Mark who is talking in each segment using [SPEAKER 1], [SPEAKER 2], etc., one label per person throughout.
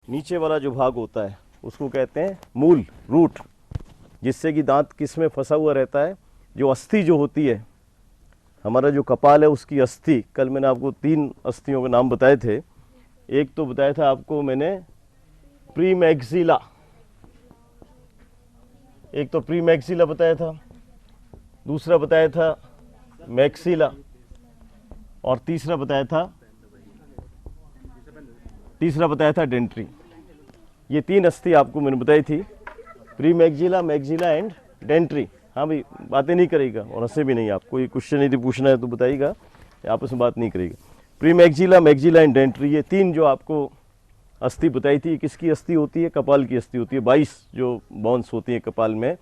[SPEAKER 1] नीचे वाला जो भाग होता है उसको कहते हैं मूल, रूट, जिससे कि दांत किस में फंसा हुआ रहता है। जो अस्थि जो होती है, हमारा जो कपाल है उसकी अस्थि, कल मैंने आपको 3 अस्थियों के नाम बताए थे। एक तो बताया था आपको मैंने प्रीमैक्सिला, एक तो प्रीमैक्सिला बताया था, दूसरा बताया था मैक्सिला, और तीसरा बताया था डेंट्री। ये 3 अस्थि आपको मैंने बताई थी, प्रीमैक्सिला, मैक्सिला एंड डेंट्री। हाँ भाई, बातें नहीं करेगा और हंसे भी नहीं। आप कोई क्वेश्चन यदि पूछना है तो बताइएगा, आपस में बात नहीं करेगा। प्रीमैक्सिला, मैक्सिला एंड डेंट्री, ये 3 जो आपको अस्थि बताई थी। किसकी अस्थि होती है? कपाल की अस्थि होती है। 22 जो बोन्स होती हैं कपाल में।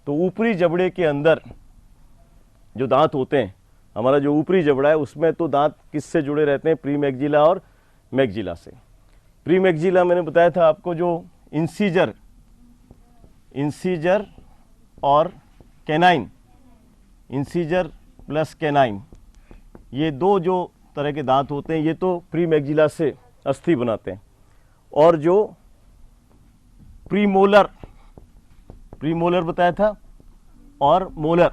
[SPEAKER 1] तो ऊपरी जबड़े के अंदर जो दांत होते हैं, हमारा जो ऊपरी जबड़ा है उसमें तो दांत किससे जुड़े रहते हैं? प्रीमैक्सिला और मैक्सिला से। प्रीमैक्सिला मैंने बताया था आपको, जो इंसीजर और कैनाइन, इंसीजर प्लस कैनाइन, ये 2 जो तरह के दांत होते हैं ये तो प्रीमैक्सिला से अस्थि बनाते हैं। और जो प्रीमोलर बताया था और मोलर,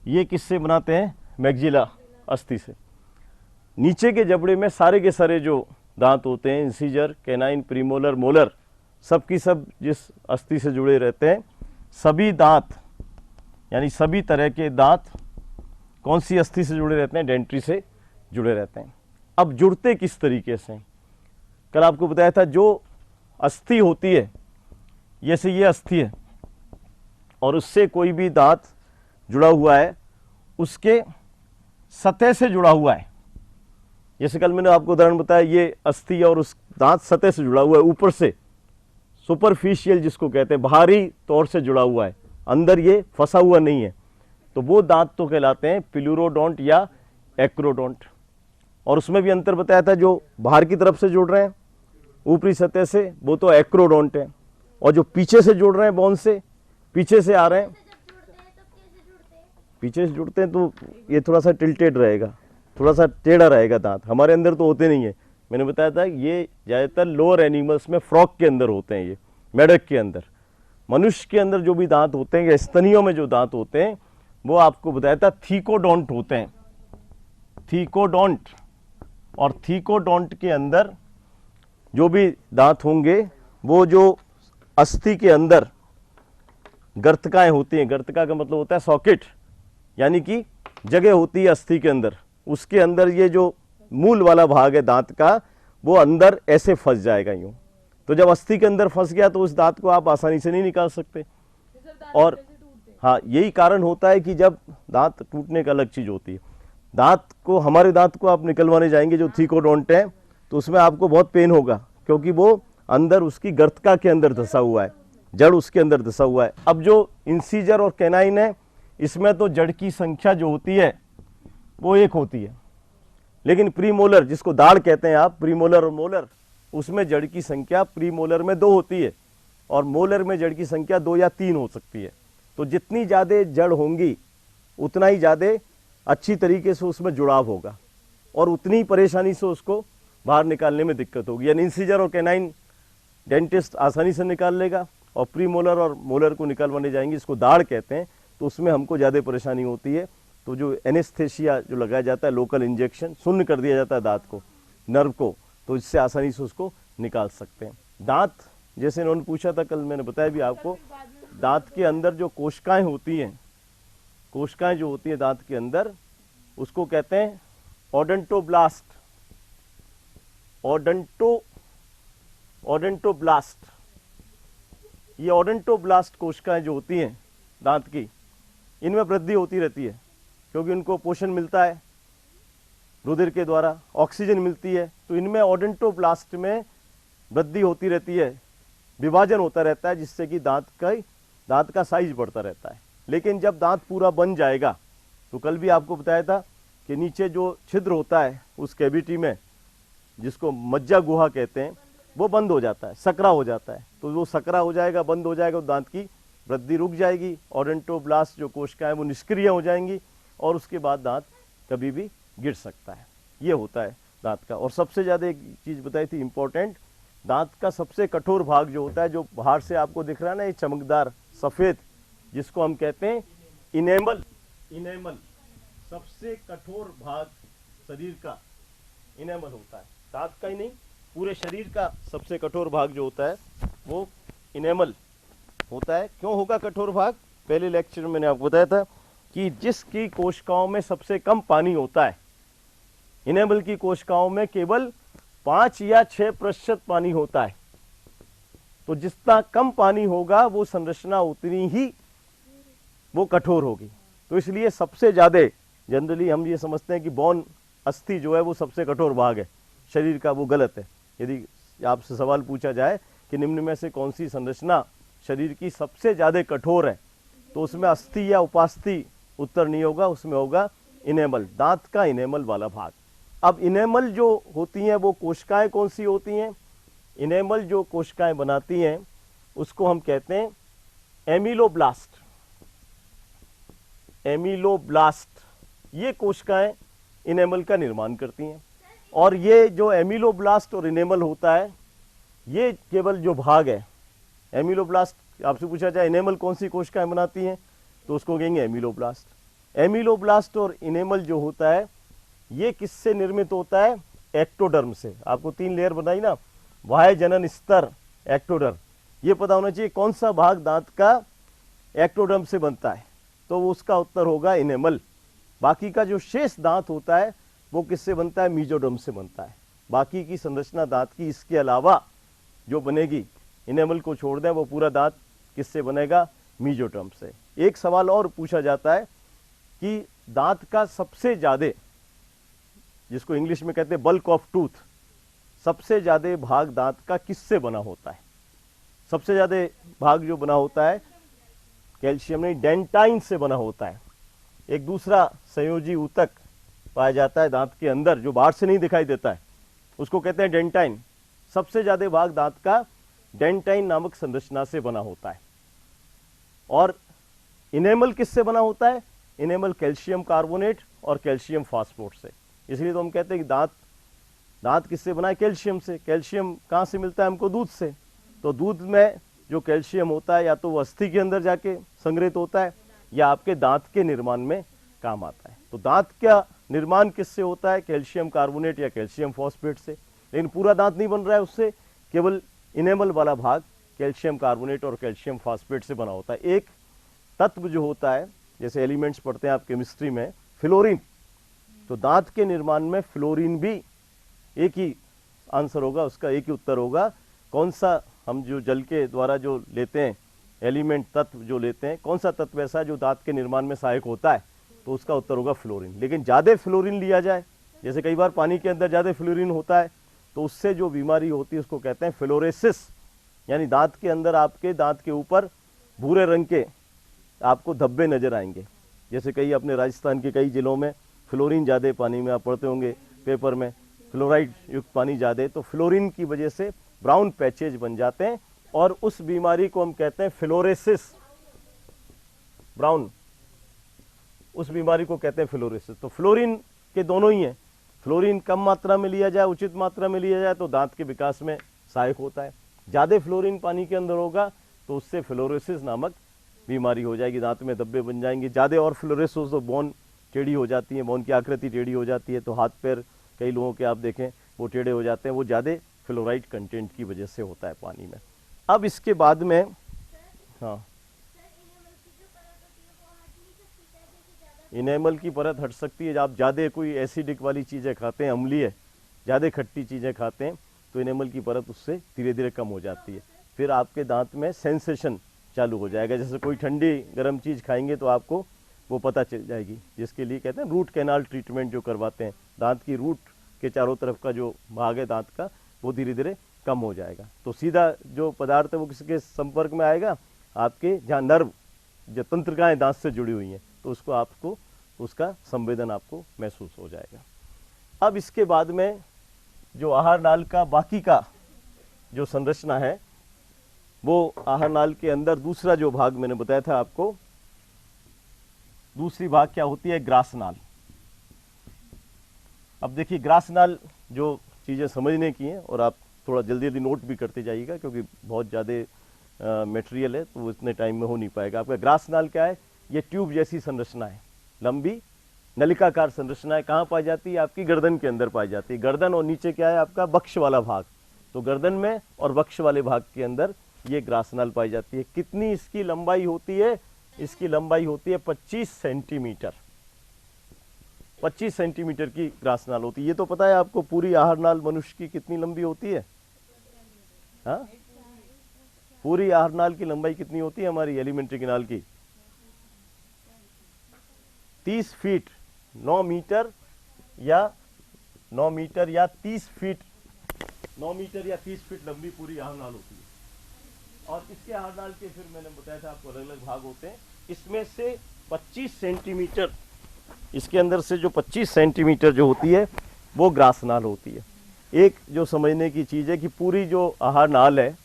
[SPEAKER 1] ये किससे बनाते हैं? मैक्सिला अस्थि से। नीचे के जबड़े में सारे के सारे जो दांत होते हैं, इंसीजर, कैनाइन, प्रीमोलर, मोलर, सब की सब जिस अस्थि से जुड़े रहते हैं, सभी दांत यानी सभी तरह के दांत कौन सी अस्थि से जुड़े रहते हैं? डेंट्री से जुड़े रहते हैं। अब जुड़ते किस तरीके से? कल आपको बताया था जो अस्थि होती है, जैसे ये अस्थि है और उससे कोई भी दांत जुड़ा हुआ है, उसके सतह से जुड़ा हुआ है। जैसे कल मैंने आपको उदाहरण बताया, ये अस्थि और उस दांत सतह से जुड़ा हुआ है, ऊपर से, सुपरफिशियल जिसको कहते हैं, बाहरी तौर से जुड़ा हुआ है, अंदर ये फंसा हुआ नहीं है। तो वो दांत तो कहलाते हैं प्लूरोडोंट या एक्रोडोंट। और उसमें भी अंतर बताया था, जो बाहर की तरफ से जुड़ रहे हैं ऊपरी सतह से, वो तो एक्रोडोंट है, और जो पीछे से जुड़ रहे हैं, बोन से पीछे से आ रहे हैं, पीछे से जुड़ते हैं तो ये थोड़ा सा टिल्टेड रहेगा, थोड़ा सा टेढ़ा रहेगा दांत। हमारे अंदर तो होते नहीं है। मैंने बताया था ये ज़्यादातर लोअर एनिमल्स में, फ्रॉग के अंदर होते हैं, ये मेढक के अंदर। मनुष्य के अंदर जो भी दांत होते हैं या स्तनियों में जो दांत होते हैं, वो आपको बताया था थीकोडोंट होते हैं, थीकोडोंट। और थीकोडोंट के अंदर जो भी दांत होंगे, वो जो अस्थि के अंदर गर्तकाएं होती हैं, गर्तका का मतलब होता है सॉकेट, यानी कि जगह होती है अस्थि के अंदर, उसके अंदर ये जो मूल वाला भाग है दांत का, वो अंदर ऐसे फंस जाएगा यूं। तो जब अस्थि के अंदर फंस गया तो उस दांत को आप आसानी से नहीं निकाल सकते। और हाँ, यही कारण होता है कि जब दांत टूटने का अलग चीज होती है। दांत को, हमारे दांत को आप निकलवाने जाएंगे जो थीकोडोंट है, तो उसमें आपको बहुत पेन होगा, क्योंकि वो अंदर उसकी गर्तका के अंदर धंसा हुआ है, जड़ उसके अंदर धंसा हुआ है। अब जो इंसीजर और कैनाइन है, इसमें तो जड़ की संख्या जो होती है वो 1 होती है। लेकिन प्रीमोलर, जिसको दाढ़ कहते हैं आप, प्रीमोलर और मोलर, उसमें जड़ की संख्या प्रीमोलर में 2 होती है और मोलर में जड़ की संख्या 2 या 3 हो सकती है। तो जितनी ज़्यादा जड़ होंगी उतना ही ज़्यादा अच्छी तरीके से उसमें जुड़ाव होगा और उतनी ही परेशानी से उसको बाहर निकालने में दिक्कत होगी। यानी इंसीजर और कैनाइन डेंटिस्ट आसानी से निकाल लेगा, और प्रीमोलर और मोलर को निकालवाने जाएंगे, इसको दाढ़ कहते हैं, तो उसमें हमको ज़्यादा परेशानी होती है। तो जो एनेस्थेशिया जो लगाया जाता है, लोकल इंजेक्शन, शून्य कर दिया जाता है दांत को, नर्व को, तो इससे आसानी से उसको निकाल सकते हैं। दांत, जैसे इन्होंने पूछा था, कल मैंने बताया भी आपको, दांत के अंदर जो कोशिकाएं होती हैं, कोशिकाएं जो होती हैं दांत के अंदर, उसको कहते हैं ओडोंटोब्लास्ट, ओडोंटोब्लास्ट। ये ओडोंटोब्लास्ट कोशिकाएं जो होती हैं दांत की, इनमें वृद्धि होती रहती है, क्योंकि उनको पोषण मिलता है रुधिर के द्वारा, ऑक्सीजन मिलती है, तो इनमें ओडोंटोब्लास्ट में वृद्धि होती रहती है, विभाजन होता रहता है, जिससे कि दांत का साइज बढ़ता रहता है। लेकिन जब दांत पूरा बन जाएगा, तो कल भी आपको बताया था कि नीचे जो छिद्र होता है उस कैविटी में, जिसको मज्जा गुहा कहते हैं, वो बंद हो जाता है, सकरा हो जाता है। तो वो सकरा हो जाएगा, बंद हो जाएगा, तो दांत की वृद्धि रुक जाएगी, ओडोंटोब्लास्ट जो कोशिकाएं वो निष्क्रिय हो जाएंगी, और उसके बाद दांत कभी भी गिर सकता है। ये होता है दांत का। और सबसे ज़्यादा एक चीज़ बताई थी इम्पोर्टेंट, दांत का सबसे कठोर भाग जो होता है, जो बाहर से आपको दिख रहा है ना, ये चमकदार सफेद, जिसको हम कहते हैं इनेमल। इनेमल सबसे कठोर भाग शरीर का इनेमल होता है, दांत का ही नहीं पूरे शरीर का सबसे कठोर भाग जो होता है वो इनेमल होता है। क्यों होगा कठोर भाग? पहले लेक्चर में मैंने आपको बताया था कि जिसकी कोशिकाओं में सबसे कम पानी होता है, इनेमल की कोशिकाओं में केवल 5 या 6% पानी होता है। तो जितना कम पानी होगा वो संरचना उतनी ही वो कठोर होगी। तो इसलिए सबसे ज्यादा जनरली हम ये समझते हैं कि बोन, अस्थि जो है वो सबसे कठोर भाग है शरीर का, वो गलत है। यदि आपसे सवाल पूछा जाए कि निम्न में से कौन सी संरचना शरीर की सबसे ज्यादा कठोर है, तो उसमें अस्थि या उपास्थि उत्तर नहीं होगा, उसमें होगा इनेमल, दांत का इनेमल वाला भाग। अब इनेमल जो होती हैं वो कोशिकाएं कौन सी होती हैं? इनेमल जो कोशिकाएं बनाती हैं उसको हम कहते हैं एमिलोब्लास्ट। एमिलोब्लास्ट ये कोशिकाएं इनेमल का निर्माण करती हैं। और ये जो एमिलोब्लास्ट और इनेमल होता है, ये केवल जो भाग है एमिलोब्लास्ट, आपसे पूछा जाए इनेमल कौन सी कोशिकाएं बनाती हैं तो उसको कहेंगे एमिलोब्लास्ट। एमिलोब्लास्ट और इनेमल जो होता है ये किससे निर्मित होता है? एक्टोडर्म से। आपको 3 लेयर बनाई ना, बाह्य जनन स्तर, एक्टोडर्म, ये पता होना चाहिए कौन सा भाग दांत का एक्टोडर्म से बनता है, तो उसका उत्तर होगा इनेमल। बाकी का जो शेष दांत होता है वो किससे बनता है? मीजोडर्म से बनता है। बाकी की संरचना दांत की इसके अलावा जो बनेगी, इनेमल को छोड़ दें, वो पूरा दांत किससे बनेगा? मीजोडर्म से। एक सवाल और पूछा जाता है कि दांत का सबसे ज्यादा, जिसको इंग्लिश में कहते हैं बल्क ऑफ टूथ, सबसे ज्यादा भाग दांत का किससे बना होता है? सबसे ज्यादा भाग जो बना होता है कैल्शियम नहीं, डेंटाइन से बना होता है। एक दूसरा संयोजी ऊतक पाया जाता है दांत के अंदर जो बाहर से नहीं दिखाई देता है, उसको कहते हैं डेंटाइन। सबसे ज्यादा भाग दांत का डेंटाइन नामक संरचना से बना होता है। और इनेमल किससे बना होता है? इनेमल कैल्शियम कार्बोनेट और कैल्शियम फास्फोरेट से। इसलिए तो हम कहते हैं कि दांत किससे बना है? कैल्शियम से। कैल्शियम कहाँ से मिलता है हमको? दूध से। तो दूध में जो कैल्शियम होता है या तो वो अस्थि के अंदर जाके संग्रहित होता है या आपके दांत के निर्माण में काम आता है। तो दांत का निर्माण किससे होता है? कैल्शियम कार्बोनेट या कैल्शियम फॉस्फेट से। लेकिन पूरा दांत नहीं बन रहा है उससे, केवल इनेमल वाला भाग कैल्शियम कार्बोनेट और कैल्शियम फॉस्फेट से बना होता है। एक तत्व जो होता है, जैसे एलिमेंट्स पढ़ते हैं आप केमिस्ट्री में, फ्लोरीन, तो दांत के निर्माण में फ्लोरीन भी, एक ही आंसर होगा उसका, एक ही उत्तर होगा। कौन सा हम जो जल के द्वारा जो लेते हैं एलिमेंट, तत्व जो लेते हैं, कौन सा तत्व ऐसा है जो दांत के निर्माण में सहायक होता है, तो उसका उत्तर होगा फ्लोरीन। लेकिन ज़्यादा फ्लोरीन लिया जाए, जैसे कई बार पानी के अंदर ज़्यादा फ्लोरीन होता है, तो उससे जो बीमारी होती है उसको कहते हैं फ्लोरेसिस, यानी दांत के अंदर आपके दांत के ऊपर भूरे रंग के आपको धब्बे नजर आएंगे। जैसे कई अपने राजस्थान के कई जिलों में फ्लोरीन ज़्यादा पानी में आप पढ़ते होंगे पेपर में, फ्लोराइड युक्त पानी ज़्यादा, तो फ्लोरीन की वजह से ब्राउन पैचेज बन जाते हैं और उस बीमारी को हम कहते हैं फ्लोरेसिस, ब्राउन, उस बीमारी को कहते हैं फ्लोरेसिस। तो फ्लोरीन के दोनों ही हैं, फ्लोरीन कम मात्रा में लिया जाए, उचित मात्रा में लिया जाए तो दांत के विकास में सहायक होता है। ज़्यादा फ्लोरीन पानी के अंदर होगा तो उससे फ्लोरोसिस नामक बीमारी हो जाएगी, दांत में धब्बे बन जाएंगे। ज़्यादा और फ्लोरेसिस हो तो बोन टेढ़ी हो जाती है, बोन की आकृति टेढ़ी हो जाती है, तो हाथ पैर कई लोगों के आप देखें वो टेढ़े हो जाते हैं, वो ज़्यादा फ्लोराइड कंटेंट की वजह से होता है पानी में। अब इसके बाद में, हाँ, इनेमल की परत हट सकती है। आप ज़्यादा कोई एसिडिक वाली चीज़ें खाते हैं, अम्लीय, ज़्यादा खट्टी चीज़ें खाते हैं, तो इनेमल की परत उससे धीरे धीरे कम हो जाती है। फिर आपके दांत में सेंसेशन चालू हो जाएगा, जैसे कोई ठंडी गर्म चीज़ खाएंगे तो आपको वो पता चल जाएगी, जिसके लिए कहते हैं रूट कैनाल ट्रीटमेंट जो करवाते हैं, दांत की रूट के चारों तरफ का जो भाग है दांत का वो धीरे धीरे कम हो जाएगा। तो सीधा जो पदार्थ है वो किसके संपर्क में आएगा? आपके जहाँ नर्व, जो तंत्रिकाएँ दांत से जुड़ी हुई हैं, तो उसको आपको उसका संवेदन आपको महसूस हो जाएगा। अब इसके बाद में जो आहार नाल का बाकी का जो संरचना है, वो आहार नाल के अंदर दूसरा जो भाग मैंने बताया था आपको, दूसरी भाग क्या होती है? ग्रास नाल। अब देखिए ग्रास नाल जो चीज़ें समझने की हैं, और आप थोड़ा जल्दी जल्दी नोट भी करते जाइएगा क्योंकि बहुत ज़्यादा मटेरियल है तो इतने टाइम में हो नहीं पाएगा। आपका ग्रास नाल क्या है? ये ट्यूब जैसी संरचना है, लंबी नलिकाकार संरचना है। कहाँ पाई जाती है? आपकी गर्दन के अंदर पाई जाती है। गर्दन और नीचे क्या है? आपका वक्ष वाला भाग। तो गर्दन में और वक्ष वाले भाग के अंदर ये ग्रास नाल पाई जाती है। कितनी इसकी लंबाई होती है? इसकी लंबाई होती है 25 सेंटीमीटर। 25 सेंटीमीटर की ग्रास नाल होती है। ये तो पता है आपको पूरी आहार नाल मनुष्य की कितनी लंबी होती है? हाँ, पूरी आहार नाल की लंबाई कितनी होती है हमारी एलिमेंट्री कैनाल की? 30 फीट, 9 मीटर या 30 फीट, 9 मीटर या 30 फीट लंबी पूरी आहार नाल होती है। और इसके आहार नाल के फिर मैंने बताया था आपको अलग अलग भाग होते हैं। इसमें से 25 सेंटीमीटर, इसके अंदर से जो 25 सेंटीमीटर जो होती है वो ग्रास नाल होती है। एक जो समझने की चीज़ है कि पूरी जो आहार नाल है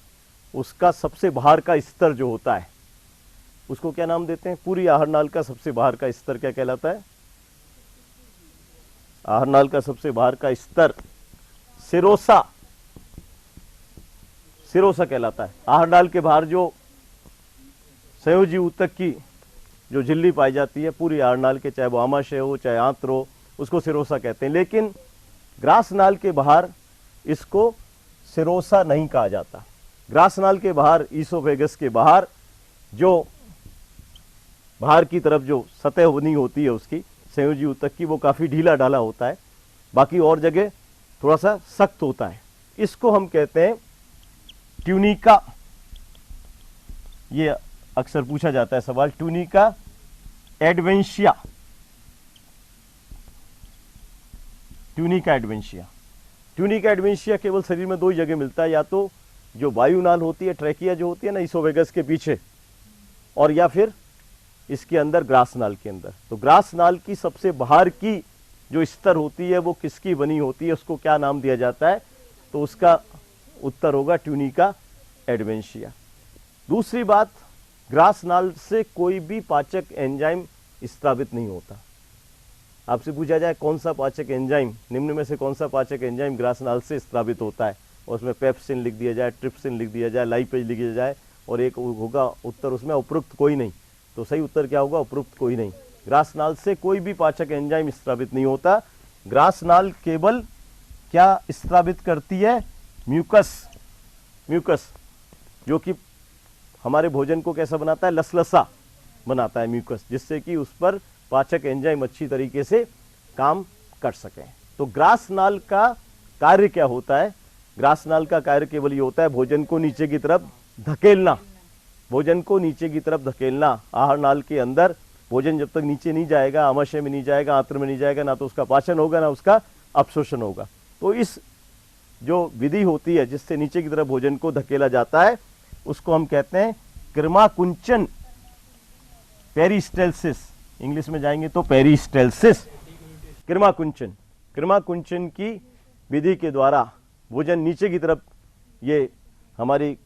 [SPEAKER 1] उसका सबसे बाहर का स्तर जो होता है उसको क्या नाम देते हैं? पूरी आहार नाल का सबसे बाहर का स्तर क्या कहलाता है? आहार नाल का सबसे बाहर का स्तर सिरोसा, सिरोसा कहलाता है। आहार नाल के बाहर जो संयोजी ऊतक की जो झिल्ली पाई जाती है पूरी आहार नाल के, चाहे वो आमाशय हो चाहे आंत्र हो, उसको सिरोसा कहते हैं। लेकिन ग्रास नाल के बाहर इसको सिरोसा नहीं कहा जाता। ग्रास नाल के बाहर, ईसोफेगस के बाहर जो बाहर की तरफ जो सतह बनी होती है उसकी संयोजी ऊतक की, वो काफ़ी ढीला ढाला होता है, बाकी और जगह थोड़ा सा सख्त होता है। इसको हम कहते हैं ट्यूनिका। ये अक्सर पूछा जाता है सवाल, tunica adventitia. Tunica adventitia, tunica adventitia केवल शरीर में दो ही जगह मिलता है, या तो जो वायु नाल होती है, ट्रैकिया जो होती है ना ईसोफेगस के पीछे, और या फिर इसके अंदर ग्रास नाल के अंदर। तो ग्रास नाल की सबसे बाहर की जो स्तर होती है वो किसकी बनी होती है, उसको क्या नाम दिया जाता है? तो उसका उत्तर होगा ट्यूनिका एडवेंशिया। दूसरी बात, ग्रास नाल से कोई भी पाचक एंजाइम स्रावित नहीं होता। आपसे पूछा जाए कौन सा पाचक एंजाइम, निम्न में से कौन सा पाचक एंजाइम ग्रास नाल से स्रावित होता है, और उसमें पेप्सिन लिख दिया जाए, ट्रिप्सिन लिख दिया जाए, लाइपेज लिख दिया जाए, और एक होगा उत्तर उसमें उपरोक्त कोई नहीं। तो सही उत्तर क्या होगा? उपरोक्त कोई नहीं। ग्रास नाल से कोई भी पाचक एंजाइम स्रावित नहीं होता। ग्रास नाल केवल क्या स्रावित करती है? म्यूकस। म्यूकस जो कि हमारे भोजन को कैसा बनाता है? लसलसा बनाता है म्यूकस, जिससे कि उस पर पाचक एंजाइम अच्छी तरीके से काम कर सकें। तो ग्रास नाल का कार्य क्या होता है? ग्रास नाल का कार्य केवल ये होता है भोजन को नीचे की तरफ धकेलना, भोजन को नीचे की तरफ धकेलना। आहार नाल के अंदर भोजन जब तक नीचे नहीं जाएगा, आमाशय में नहीं जाएगा, आंत्र में नहीं जाएगा, ना तो उसका पाचन होगा ना उसका अपशोषण होगा। तो इस जो विधि होती है जिससे नीचे की तरफ भोजन को धकेला जाता है उसको हम कहते हैं कृमाकुंचन, पेरिस्टेल्सिस। इंग्लिश में जाएंगे तो पेरिस्टेल्सिस, कृमाकुंचन। कृमाकुंचन की विधि के द्वारा भोजन नीचे की तरफ ये हमारी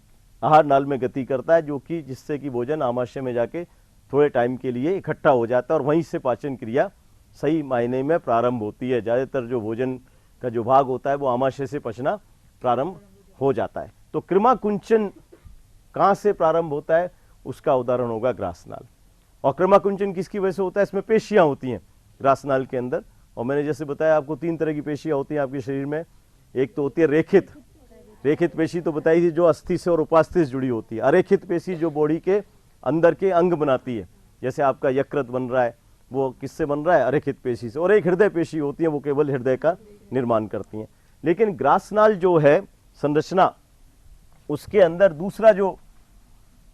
[SPEAKER 1] आहार नाल में गति करता है, जो कि जिससे कि भोजन आमाशय में जाके थोड़े टाइम के लिए इकट्ठा हो जाता है और वहीं से पाचन क्रिया सही मायने में प्रारंभ होती है। ज़्यादातर जो भोजन का जो भाग होता है वो आमाशय से पचना प्रारंभ हो जाता है। तो कृमाकुंचन कहाँ से प्रारंभ होता है? उसका उदाहरण होगा ग्रास नाल। और कृमाकुंचन किसकी वजह से होता है? इसमें पेशियाँ होती हैं ग्रास नाल के अंदर, और मैंने जैसे बताया आपको 3 तरह की पेशियाँ होती हैं आपके शरीर में। एक तो होती है रेखित, रेखित पेशी तो बताई थी जो अस्थि से और उपास्थि से जुड़ी होती है। अरेखित पेशी जो बॉडी के अंदर के अंग बनाती है, जैसे आपका यकृत बन रहा है वो किससे बन रहा है? अरेखित पेशी से। और एक हृदय पेशी होती है, वो केवल हृदय का निर्माण करती हैं। लेकिन ग्रास नाल जो है संरचना, उसके अंदर दूसरा जो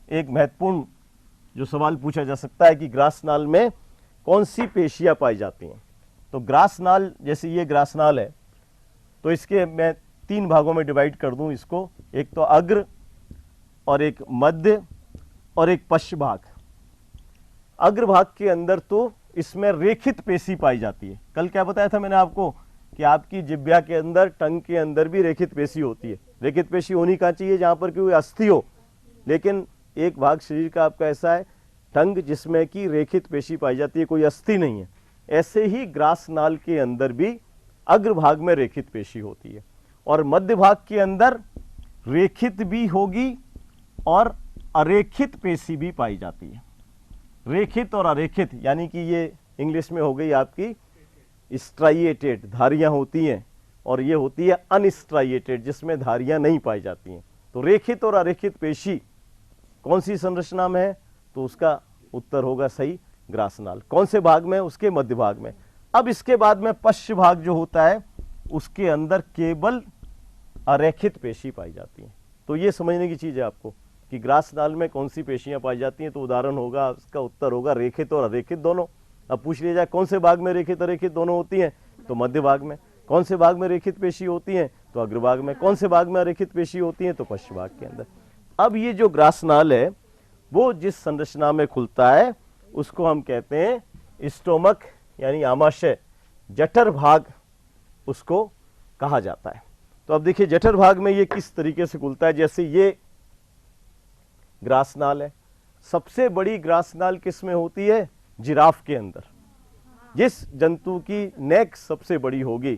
[SPEAKER 1] एक महत्वपूर्ण जो सवाल पूछा जा सकता है कि ग्रास नाल में कौन सी पेशियां पाई जाती हैं। तो ग्रास नाल, जैसे ये ग्रास नाल है, तो इसके मैं 3 भागों में डिवाइड कर दूं इसको, एक तो अग्र और एक मध्य और एक पश्च भाग। अग्र भाग के अंदर तो इसमें रेखित पेशी पाई जाती है। कल क्या बताया था मैंने आपको कि आपकी जिह्वा के अंदर, टंग के अंदर भी रेखित पेशी होती है। रेखित पेशी होनी कहाँ चाहिए? जहाँ पर कोई अस्थि हो। लेकिन एक भाग शरीर का आपका ऐसा है टंग जिसमें कि रेखित पेशी पाई जाती है, कोई अस्थि नहीं है। ऐसे ही ग्रास नाल के अंदर भी अग्र भाग में रेखित पेशी होती है। और मध्य भाग के अंदर रेखित भी होगी और अरेखित पेशी भी पाई जाती है। रेखित और अरेखित यानी कि ये इंग्लिश में हो गई आपकी स्ट्राइएटेड, धारियां होती हैं, और ये होती है अनस्ट्राइएटेड जिसमें धारियां नहीं पाई जाती हैं। तो रेखित और अरेखित पेशी कौन सी संरचना में है? तो उसका उत्तर होगा सही ग्रासनाल। कौन से भाग में? उसके मध्य भाग में। अब इसके बाद में पश्च भाग जो होता है उसके अंदर केवल अरेखित पेशी पाई जाती है। तो ये समझने की चीज है आपको कि ग्रासनाल में कौन सी पेशियां पाई जाती हैं। तो उदाहरण होगा, उसका उत्तर होगा रेखित और अरेखित दोनों। अब पूछ लिया जाए कौन से भाग में रेखित अरेखित दोनों होती हैं? तो मध्य भाग में। कौन से भाग में रेखित पेशी होती हैं? तो अग्रभाग में। कौन से भाग में अरेखित पेशी होती हैं? तो पश्च भाग के अंदर। अब ये जो ग्रासनाल है वो जिस संरचना में खुलता है उसको हम कहते हैं स्टोमक यानी आमाशय, जठर भाग उसको कहा जाता है। तो अब देखिए जठर भाग में ये किस तरीके से खुलता है। जैसे ये ग्रासनाल है, सबसे बड़ी ग्रासनाल किस में होती है? जिराफ के अंदर। जिस जंतु की नेक सबसे बड़ी होगी,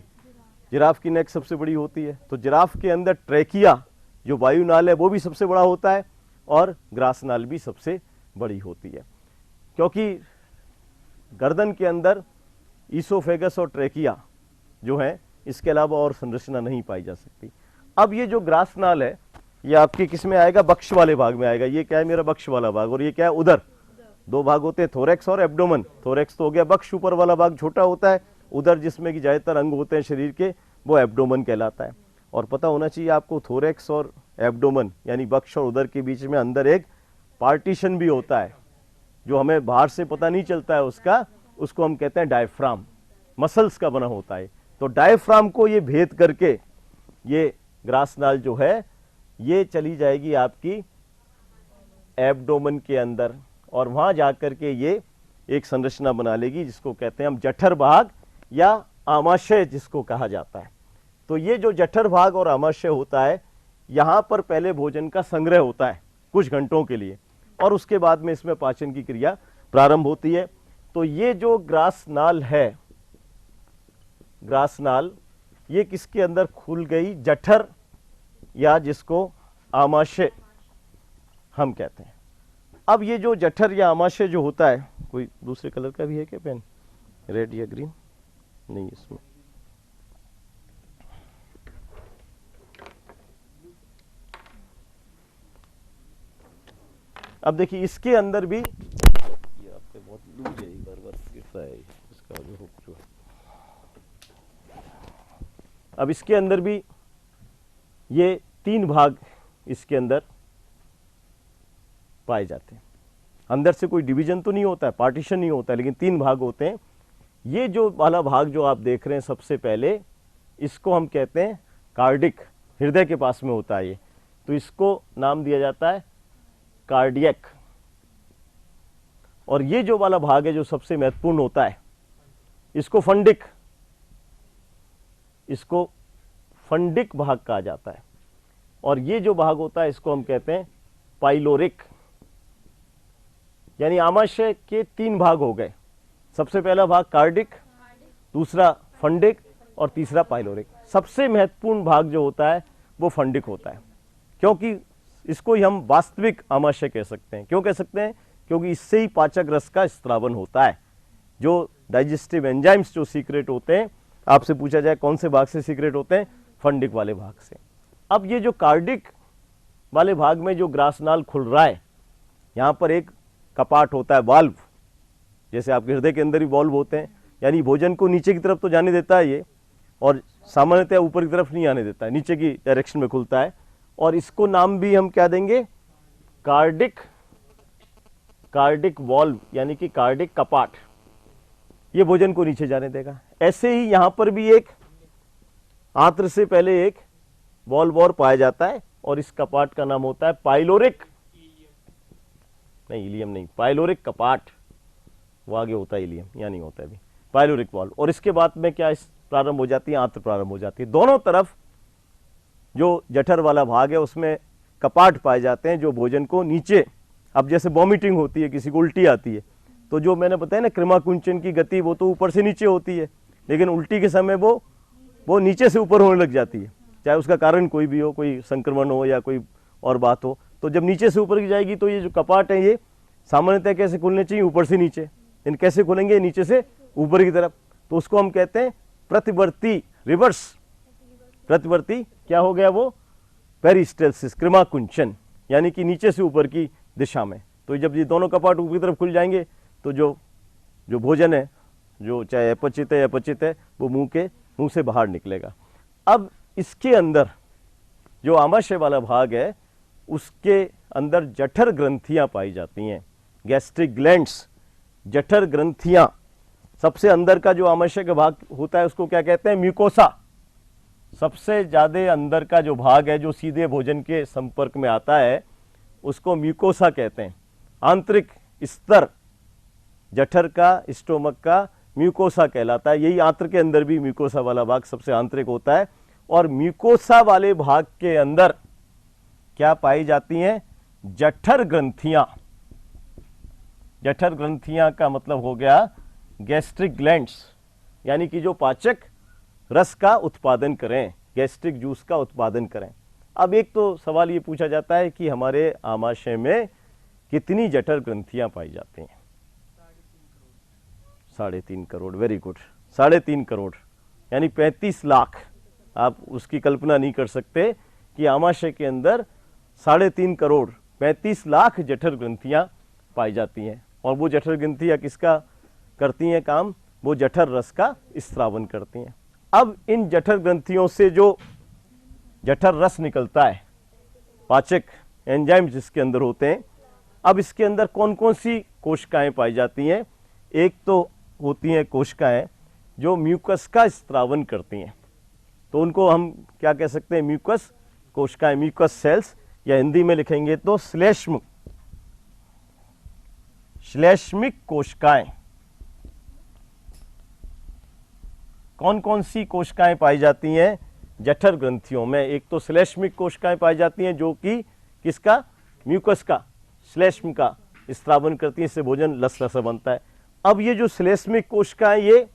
[SPEAKER 1] जिराफ की नेक सबसे बड़ी होती है, तो जिराफ के अंदर ट्रैकिया जो वायुनाल है वो भी सबसे बड़ा होता है और ग्रासनाल भी सबसे बड़ी होती है, क्योंकि गर्दन के अंदर ईसोफेगस और ट्रैकिया जो है इसके अलावा और संरचना नहीं पाई जा सकती। अब ये जो ग्रासनाल है ये आपके किस में आएगा? बक्ष वाले भाग में आएगा। ये क्या है? मेरा बक्ष वाला भाग। और ये क्या है? उदर। दो भाग होते हैं, थोरेक्स और एब्डोमेन। थोरेक्स तो हो गया बक्ष, ऊपर वाला भाग छोटा होता है। उदर जिसमें कि ज्यादातर अंग होते हैं शरीर के, वो एब्डोमेन कहलाता है। और पता होना चाहिए आपको थोरेक्स और एब्डोमेन यानी बक्ष और उदर के बीच में अंदर एक पार्टीशन भी होता है जो हमें बाहर से पता नहीं चलता है उसको हम कहते हैं डायफ्राम, मसल्स का बना होता है। तो डायफ्राम को ये भेद करके ये ग्रासनाल जो है ये चली जाएगी आपकी एब्डोमेन के अंदर और वहां जाकर के ये एक संरचना बना लेगी जिसको कहते हैं हम जठर भाग या आमाशय जिसको कहा जाता है। तो ये जो जठर भाग और आमाशय होता है यहां पर पहले भोजन का संग्रह होता है कुछ घंटों के लिए और उसके बाद में इसमें पाचन की क्रिया प्रारंभ होती है। तो ये जो ग्रासनाल है, ग्रासनाल ये किसके अंदर खुल गई? जठर या जिसको आमाशय हम कहते हैं। अब ये जो जठर या आमाशय जो होता है, कोई दूसरे कलर का भी है क्या पेन? रेड या ग्रीन? नहीं इसमें। अब देखिए इसके अंदर भी ये आपके बहुत लूज है, बार-बार गिर रहा है इसका जो हुक जो है। अब इसके अंदर भी ये तीन भाग इसके अंदर पाए जाते हैं। अंदर से कोई डिवीजन तो नहीं होता है, पार्टीशन नहीं होता है, लेकिन तीन भाग होते हैं। ये जो वाला भाग जो आप देख रहे हैं सबसे पहले इसको हम कहते हैं कार्डिक, हृदय के पास में होता है ये, तो इसको नाम दिया जाता है कार्डियक। और ये जो वाला भाग है जो सबसे महत्वपूर्ण होता है इसको फंडिक, इसको फंडिक भाग कहा जाता है। और ये जो भाग होता है इसको हम कहते हैं पाइलोरिक। यानी आमाशय के तीन भाग हो गए, सबसे पहला भाग कार्डिक, दूसरा फंडिक और तीसरा पाइलोरिक। सबसे महत्वपूर्ण भाग जो होता है वो फंडिक होता है, क्योंकि इसको ही हम वास्तविक आमाशय कह सकते हैं। क्यों कह सकते हैं? क्योंकि इससे ही पाचक रस का स्त्रावन होता है। जो डाइजेस्टिव एंजाइम्स जो सीक्रेट होते हैं, आपसे पूछा जाए कौन से भाग से सीक्रेट होते हैं? फंडिक वाले भाग से। अब ये जो कार्डिक वाले भाग में जो ग्रासनाल खुल रहा है, यहां पर एक कपाट होता है, वाल्व, जैसे आपके हृदय के अंदर ही वाल्व होते हैं। यानी भोजन को नीचे की तरफ तो जाने देता है ये, और सामान्यतः ऊपर की तरफ नहीं आने देता है, नीचे की डायरेक्शन में खुलता है। और इसको नाम भी हम क्या देंगे? कार्डिक, कार्डिक वाल्व यानी कि कार्डिक कपाट। ये भोजन को नीचे जाने देगा। ऐसे ही यहां पर भी एक आंत्र से पहले एक वाल्व और पाया जाता है और इस कपाट का नाम होता है पाइलोरिक, नहीं इलियम नहीं, पाइलोरिक कपाट। वो आगे होता है इलियम, यहाँ नहीं होता है अभी, पाइलोरिक वाल्व। और इसके बाद में क्या प्रारंभ हो जाती है? आंत्र प्रारंभ हो जाती है। दोनों तरफ जो जठर वाला भाग है उसमें कपाट पाए जाते हैं जो भोजन को नीचे, अब जैसे वॉमिटिंग होती है, किसी को उल्टी आती है, तो जो मैंने बताया ना कृमाकुंचन की गति वो तो ऊपर से नीचे होती है, लेकिन उल्टी के समय वो नीचे से ऊपर होने लग जाती है। चाहे उसका कारण कोई भी हो, कोई संक्रमण हो या कोई और बात हो। तो जब नीचे से ऊपर की जाएगी तो ये जो कपाट है ये सामान्यतः कैसे खुलने चाहिए, ऊपर से नीचे। इन कैसे खुलेंगे, नीचे से ऊपर की तरफ। तो उसको हम कहते हैं प्रतिवर्ती, रिवर्स प्रतिवर्ती। क्या हो गया वो, पेरिस्टेल्सिस, कृमाकुंचन, यानी कि नीचे से ऊपर की दिशा में। तो जब ये दोनों कपाट ऊपर की तरफ खुल जाएंगे तो जो भोजन है, जो चाहे अपचित है या पचित है, वो मुंह से बाहर निकलेगा। अब इसके अंदर जो आमाशय वाला भाग है उसके अंदर जठर ग्रंथियां पाई जाती हैं, गैस्ट्रिक ग्लैंड्स, जठर ग्रंथियां। सबसे अंदर का जो आमाशय का भाग होता है उसको क्या कहते हैं, म्यूकोसा। सबसे ज्यादा अंदर का जो भाग है जो सीधे भोजन के संपर्क में आता है उसको म्यूकोसा कहते हैं। आंतरिक स्तर जठर का, स्टोमक का म्यूकोसा कहलाता है। यही आंत्र के अंदर भी म्यूकोसा वाला भाग सबसे आंतरिक होता है। और म्यूकोसा वाले भाग के अंदर क्या पाई जाती हैं, जठर ग्रंथियां। जठर ग्रंथियां का मतलब हो गया गैस्ट्रिक ग्लैंड्स, यानी कि जो पाचक रस का उत्पादन करें, गैस्ट्रिक जूस का उत्पादन करें। अब एक तो सवाल ये पूछा जाता है कि हमारे आमाशय में कितनी जठर ग्रंथियां पाई जाती हैं। 3.5 करोड़। वेरी गुड, 3.5 करोड़ यानी 35 लाख। आप उसकी कल्पना नहीं कर सकते कि आमाशय के अंदर 3.5 करोड़ 35 लाख जठर ग्रंथियां पाई जाती हैं। और वो जठर ग्रंथियां किसका करती हैं काम, वो जठर रस का स्त्रावन करती हैं। अब इन जठर ग्रंथियों से जो जठर रस निकलता है, पाचक एंजाइम जिसके अंदर होते हैं, अब इसके अंदर कौन कौन सी कोशिकाएं पाई जाती हैं। एक तो होती हैं कोशिकाएं जो म्यूकस का स्त्रावन करती हैं, तो उनको हम क्या कह सकते हैं, म्यूकस कोशिकाएं, म्यूकस सेल्स, या हिंदी में लिखेंगे तो श्लेष्मिक कोशिकाएं। कौन कौन सी कोशिकाएं पाई जाती हैं जठर ग्रंथियों में। एक तो श्लेष्मिक कोशिकाएं पाई जाती हैं जो कि किसका, म्यूकस का, श्लेष्म का स्त्रावन करती हैं, इससे भोजन लसलसा बनता है। अब ये जो श्लेष्मिक कोशिकाएं ये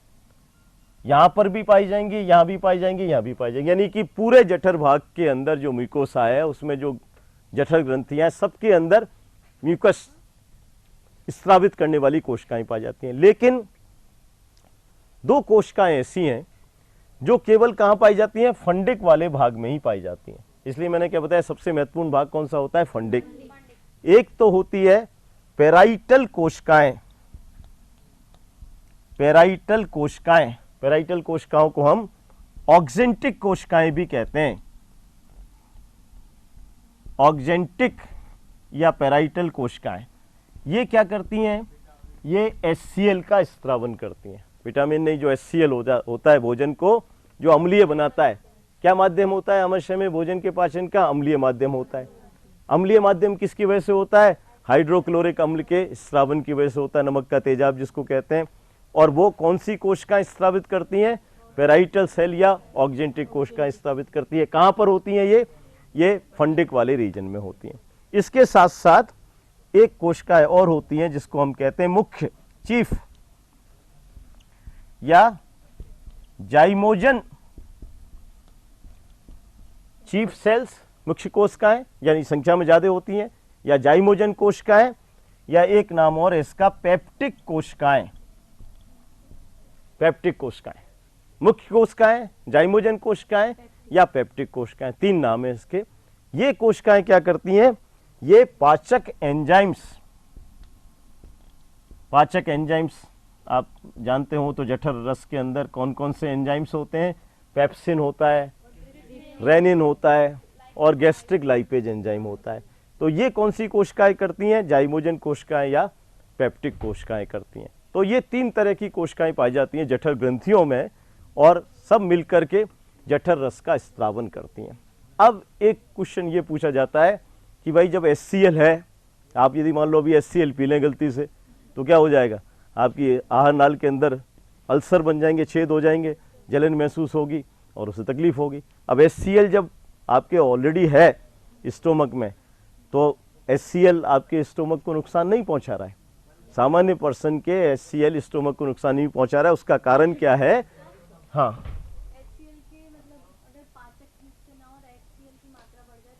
[SPEAKER 1] यहां पर भी पाई जाएंगी, यहां भी पाई जाएंगी, यहां भी पाई जाएंगी, यानी कि पूरे जठर भाग के अंदर जो म्यूकोसा है उसमें जो जठर ग्रंथियां, सबके अंदर म्यूकस स्त्रावित करने वाली कोशिकाएं पाई जाती हैं। लेकिन 2 कोशिकाएं ऐसी हैं जो केवल कहां पाई जाती हैं, फंडिक वाले भाग में ही पाई जाती हैं। इसलिए मैंने क्या बताया, सबसे महत्वपूर्ण भाग कौन सा होता है, फंडिक। एक तो होती है पेराइटल कोशिकाएं। पेराइटल कोशिकाएं, पेराइटल कोशिकाओं को हम ऑक्जेंटिक कोशिकाएं भी कहते हैं। ऑक्जेंटिक या पेराइटल कोशिकाएं ये क्या करती हैं, ये HCl का स्त्रावन करती हैं। विटामिन नहीं, जो HCl होता है भोजन को जो अम्लीय बनाता है। क्या माध्यम होता है आमाशय में भोजन के पाचन का, अम्लीय माध्यम होता है। अम्लीय माध्यम किसकी वजह से होता है, हाइड्रोक्लोरिक अम्ल के स्त्रावन की वजह से होता है, नमक का तेजाब जिसको कहते हैं। और वो कौन सी कोशिकाएं स्त्रावित करती हैं, पेराइटल सेल या ऑक्जेंटिक कोशिकाएं स्त्रावित करती है। कहां पर होती हैं ये फंडिक वाले रीजन में होती हैं। इसके साथ साथ एक कोशिकाएं और होती हैं जिसको हम कहते हैं मुख्य, चीफ या जाइमोजन, चीफ सेल्स, मुख्य कोशिकाएं यानी संख्या में ज्यादा होती हैं, या जाइमोजन कोशिकाएं, या एक नाम और इसका पेप्टिक कोशिकाएं। पेप्टिक कोशिकाएं, मुख्य कोशिकाएं, जाइमोजन कोशिकाएं या पेप्टिक कोशिकाएं, 3 नाम है इसके। ये कोशिकाएं क्या करती हैं, ये पाचक एंजाइम्स, पाचक एंजाइम्स आप जानते हो तो जठर रस के अंदर कौन कौन से एंजाइम्स होते हैं, पेप्सिन होता है, रेनिन होता है और गैस्ट्रिक लाइपेज एंजाइम होता है। तो ये कौन सी कोशिकाएं करती हैं, जाइमोजन कोशिकाएं या पेप्टिक कोशिकाएं करती हैं। तो ये 3 तरह की कोशिकाएं पाई जाती हैं जठर ग्रंथियों में और सब मिलकर के जठर रस का स्त्रावन करती हैं। अब एक क्वेश्चन ये पूछा जाता है कि भाई जब HCl है, आप यदि मान लो अभी HCl पी लें गलती से तो क्या हो जाएगा, आपकी आहार नाल के अंदर अल्सर बन जाएंगे, छेद हो जाएंगे, जलन महसूस होगी और उससे तकलीफ होगी। अब HCl जब आपके ऑलरेडी है स्टोमक में तो HCl आपके स्टोमक को नुकसान नहीं पहुंचा रहा है। सामान्य पर्सन के HCl स्टोमक को नुकसान नहीं पहुंचा रहा है। उसका कारण क्या है, हाँ,
[SPEAKER 2] HCl के मतलब अगर पाचक ठीक से ना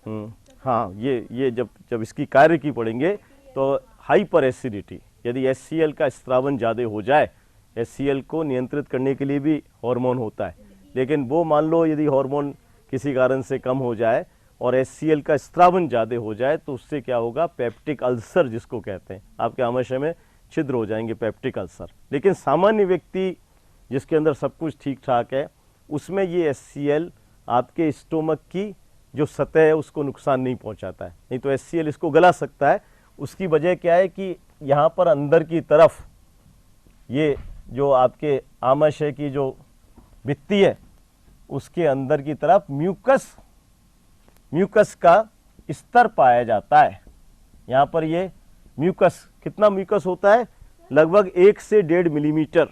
[SPEAKER 1] हाँ, ये जब इसकी कार्य की पढ़ेंगे तो हाइपर एसिडिटी, यदि HCl का स्त्रावन ज़्यादा हो जाए, HCl को नियंत्रित करने के लिए भी हार्मोन होता है, लेकिन वो मान लो यदि हार्मोन किसी कारण से कम हो जाए और HCl का स्त्रावन ज़्यादा हो जाए तो उससे क्या होगा, पेप्टिक अल्सर जिसको कहते हैं, आपके आमाशय में छिद्र हो जाएंगे, पेप्टिक अल्सर। लेकिन सामान्य व्यक्ति जिसके अंदर सब कुछ ठीक ठाक है, उसमें ये HCl आपके स्टोमक की जो सतह है उसको नुकसान नहीं पहुंचाता है। नहीं तो HCl इसको गला सकता है। उसकी वजह क्या है कि यहाँ पर अंदर की तरफ ये जो आपके आमाशय की जो भित्ति है उसके अंदर की तरफ म्यूकस का स्तर पाया जाता है। यहाँ पर ये म्यूकस, कितना म्यूकस होता है, लगभग 1 से 1.5 मिलीमीटर,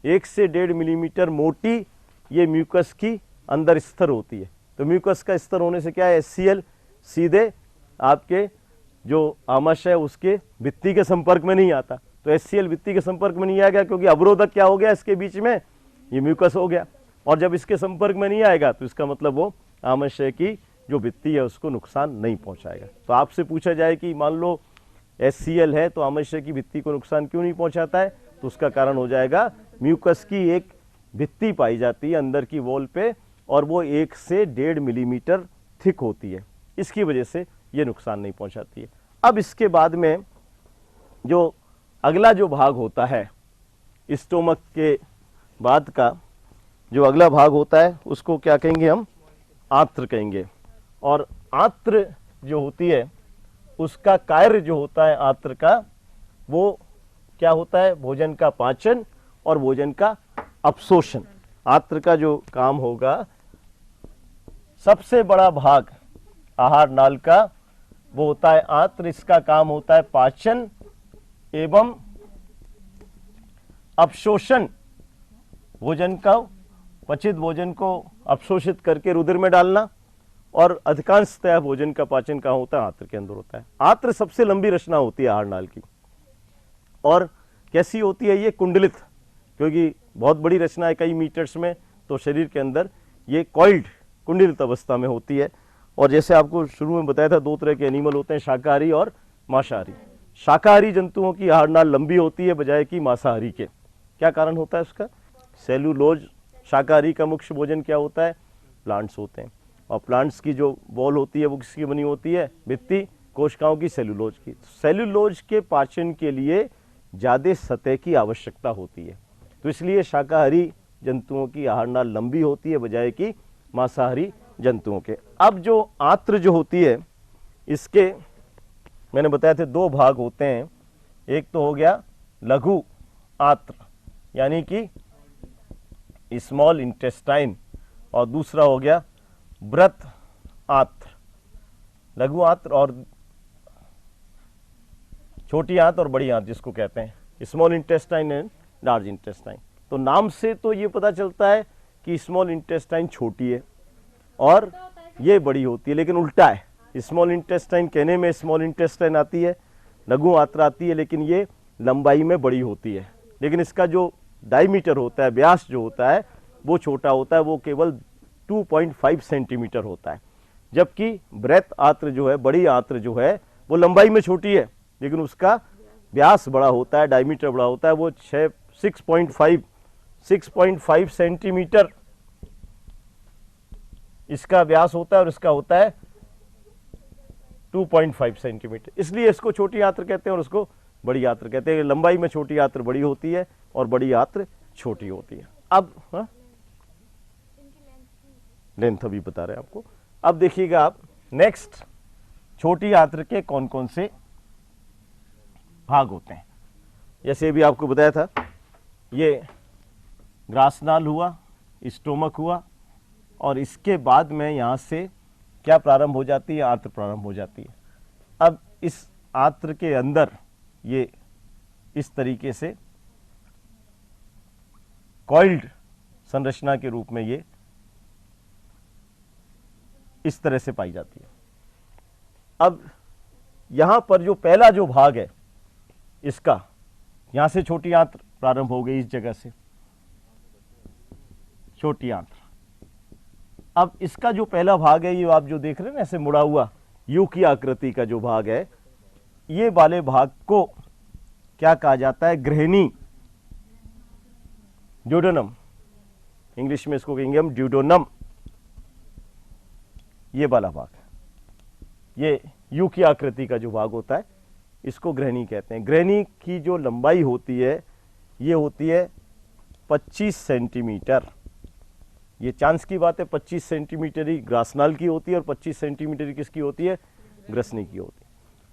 [SPEAKER 1] 1 से 1.5 मिलीमीटर मोटी ये म्यूकस की अंदर स्तर होती है। तो म्यूकस का स्तर होने से क्या है, HCl सीधे आपके जो आमाशय है उसके भित्ति के संपर्क में नहीं आता। तो HCl भित्ति के संपर्क में नहीं आएगा क्योंकि अवरोधक क्या हो गया इसके बीच में, ये म्यूकस हो गया। और जब इसके संपर्क में नहीं आएगा तो इसका मतलब वो आमाशय की जो भित्ति है उसको नुकसान नहीं पहुंचाएगा। तो आपसे पूछा जाए कि मान लो HCl है तो आमाशय की भित्ति को नुकसान क्यों नहीं पहुंचाता है, तो उसका कारण हो जाएगा म्यूकस की एक भित्ति पाई जाती है अंदर की वॉल पे, और वो 1 से 1.5 मिलीमीटर थिक होती है, इसकी वजह से ये नुकसान नहीं पहुंचाती है। अब इसके बाद में जो अगला जो भाग होता है, स्टोमक के बाद का जो अगला भाग होता है उसको क्या कहेंगे हम, आंत्र कहेंगे। और आंत्र जो होती है उसका कार्य जो होता है आंत्र का, वो क्या होता है, भोजन का पाचन और भोजन का अवशोषण। आंत्र का जो काम होगा, सबसे बड़ा भाग आहार नाल का वो होता है आंत्र। इसका काम होता है पाचन एवं अवशोषण, भोजन का पचित भोजन को अवशोषित करके रुधिर में डालना, और अधिकांशतः भोजन का पाचन कहाँ होता है, आंत्र के अंदर होता है। आंत्र सबसे लंबी रचना होती है आहार नाल की, और कैसी होती है ये, कुंडलित, क्योंकि बहुत बड़ी रचना है कई मीटर्स में, तो शरीर के अंदर ये कॉइल्ड कुंडलित अवस्था में होती है। और जैसे आपको शुरू में बताया था, 2 तरह के एनिमल होते हैं, शाकाहारी और मांसाहारी। शाकाहारी जंतुओं की आहार नाल लंबी होती है बजाय कि मांसाहारी के। क्या कारण होता है उसका, सेल्यूलोज। शाकाहारी का मुख्य भोजन क्या होता है, प्लांट्स होते हैं, और प्लांट्स की जो वॉल होती है वो किसकी बनी होती है, भित्ति, कोशिकाओं की, सेल्यूलोज की। सेल्यूलोज के पाचन के लिए ज़्यादा सतह की आवश्यकता होती है, तो इसलिए शाकाहारी जंतुओं की आहार नाल लंबी होती है बजाय कि मांसाहारी जंतुओं के। अब जो आंत्र जो होती है, इसके मैंने बताया थे 2 भाग होते हैं। एक तो हो गया लघु आंत्र यानी कि स्मॉल इंटेस्टाइन, और दूसरा हो गया बृहत आंत्र। लघु आंत्र और छोटी आंत और बड़ी आंत जिसको कहते हैं, small intestine and large intestine. तो नाम से तो ये पता चलता है कि स्मॉल इंटेस्टाइन छोटी है और ये बड़ी होती है, लेकिन उल्टा है। स्मॉल इंटेस्टाइन कहने में स्मॉल इंटेस्टाइन आती है, लघु आंत्र आती है, लेकिन ये लंबाई में बड़ी होती है, लेकिन इसका जो डायमीटर होता है, व्यास जो होता है वो छोटा होता है, वो केवल 2.5 सेंटीमीटर होता है। जबकि बृहत आंत्र जो है, बड़ी आंत्र जो है, वो लंबाई में छोटी है लेकिन उसका व्यास बड़ा होता है, डायमीटर बड़ा होता है, वो 6.5 सेंटीमीटर इसका व्यास होता है और इसका होता है 2.5 सेंटीमीटर। इसलिए इसको छोटी आंत्र कहते हैं और उसको बड़ी आंत्र कहते हैं। लंबाई में छोटी आंत्र बड़ी होती है और बड़ी आंत्र छोटी होती है। अब लेंथ अभी बता रहे हैं आपको। अब देखिएगा आप नेक्स्ट, छोटी आंत्र के कौन कौन से भाग होते हैं। जैसे भी आपको बताया था, ये ग्रासनाल हुआ, स्टोमक हुआ, और इसके बाद में यहाँ से क्या प्रारंभ हो जाती है, आंत्र प्रारंभ हो जाती है। अब इस आंत्र के अंदर ये इस तरीके से कॉइल्ड संरचना के रूप में ये इस तरह से पाई जाती है। अब यहाँ पर जो पहला जो भाग है इसका, यहाँ से छोटी आंत्र प्रारंभ हो गई, इस जगह से छोटी आंत्र। अब इसका जो पहला भाग है, ये आप जो देख रहे हैं ना ऐसे मुड़ा हुआ, यू की आकृति का जो भाग है, ये वाले भाग को क्या कहा जाता है? ग्रहणी, ड्यूडेनम, इंग्लिश में इसको कहेंगे हम ड्यूडेनम। ये वाला भाग, ये यू की आकृति का जो भाग होता है, इसको ग्रहणी कहते हैं। ग्रहणी की जो लंबाई होती है, ये होती है 25 सेंटीमीटर। ये चांस की बात है, 25 सेंटीमीटर ही ग्रासनाल की होती है और 25 सेंटीमीटर किसकी होती है? ग्रसनी की होती है।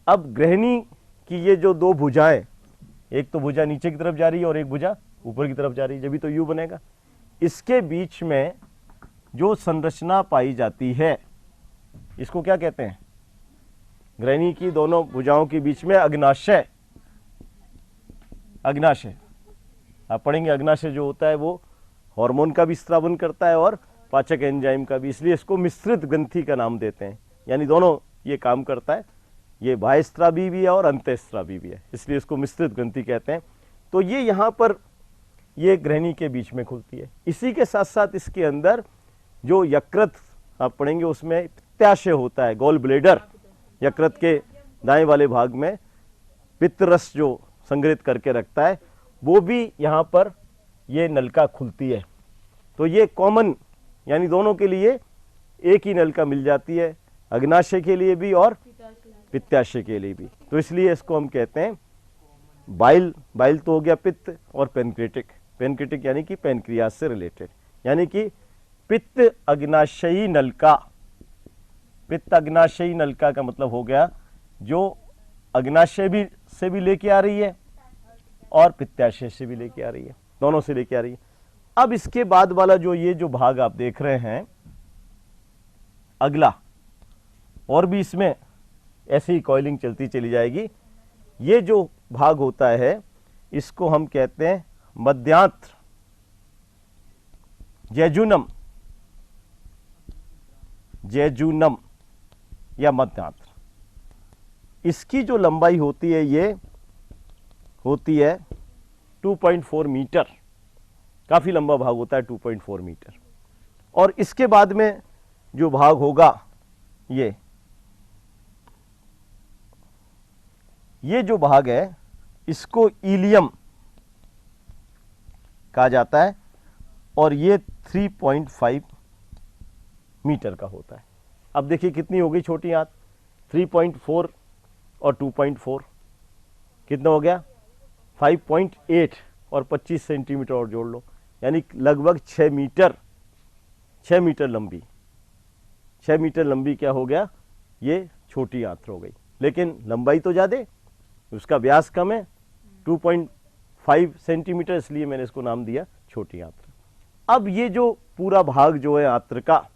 [SPEAKER 1] अब ग्रहणी की ये जो दो भुजाएं, एक तो भुजा नीचे की तरफ जा रही है और एक भुजा ऊपर की तरफ जा रही है, जब भी तो यू बनेगा। इसके बीच में जो संरचना पाई जाती है, इसको क्या कहते हैं? ग्रहणी की दोनों भुजाओं के बीच में अग्नाशय, अग्नाशय आप पढ़ेंगे। अग्नाशय जो होता है वो हार्मोन का भी स्रावन करता है और पाचक एंजाइम का भी, इसलिए इसको मिश्रित ग्रंथि का नाम देते हैं। यानी दोनों ये काम करता है, ये बाह्यस्रावी भी है और अंतःस्रावी भी है, इसलिए इसको मिश्रित ग्रंथि कहते हैं। तो ये यहाँ पर ये ग्रहणी के बीच में खुलती है। इसी के साथ साथ इसके अंदर जो यकृत आप पढ़ेंगे, उसमें पित्ताशय होता है, गॉल ब्लेडर। यकृत के दाएं वाले भाग में पित्त रस जो संग्रहित करके रखता है, वो भी यहाँ पर ये नलिका खुलती है। तो ये कॉमन, यानी दोनों के लिए एक ही नलिका मिल जाती है, अग्नाशय के लिए भी और पित्ताशय के लिए भी। तो इसलिए इसको हम कहते हैं बाइल। बाइल तो हो गया पित्त, और पेनक्रेटिक, पेनक्रेटिक यानी कि पेनक्रियाज से रिलेटेड, यानी कि पित्त अग्नाशयी नलिका। पित्त अग्नाशयी नलिका का मतलब हो गया जो अग्नाशय भी से भी लेके आ रही है और पित्ताशय से भी लेके आ रही है, दोनों से लेके आ रही है। अब इसके बाद वाला जो ये जो भाग आप देख रहे हैं अगला, और भी इसमें ऐसे ही कॉइलिंग चलती चली जाएगी। ये जो भाग होता है, इसको हम कहते हैं मध्यांत्र, जेजुनम, जेजुनम या मध्यांत्र। इसकी जो लंबाई होती है, ये होती है 2.4 मीटर। काफी लंबा भाग होता है 2.4 मीटर। और इसके बाद में जो भाग होगा, ये जो भाग है, इसको इलियम कहा जाता है और ये 3.5 मीटर का होता है। अब देखिए कितनी हो गई छोटी आंत, 3.4 और 2.4 कितना हो गया? 5.8 और 25 सेंटीमीटर और जोड़ लो, यानी लगभग 6 मीटर, 6 मीटर लंबी। 6 मीटर लंबी क्या हो गया? ये छोटी आंत्र हो गई, लेकिन लंबाई तो ज़्यादा, उसका व्यास कम है 2.5 सेंटीमीटर, इसलिए मैंने इसको नाम दिया छोटी आंत्र। अब ये जो पूरा भाग जो है आंत्र का,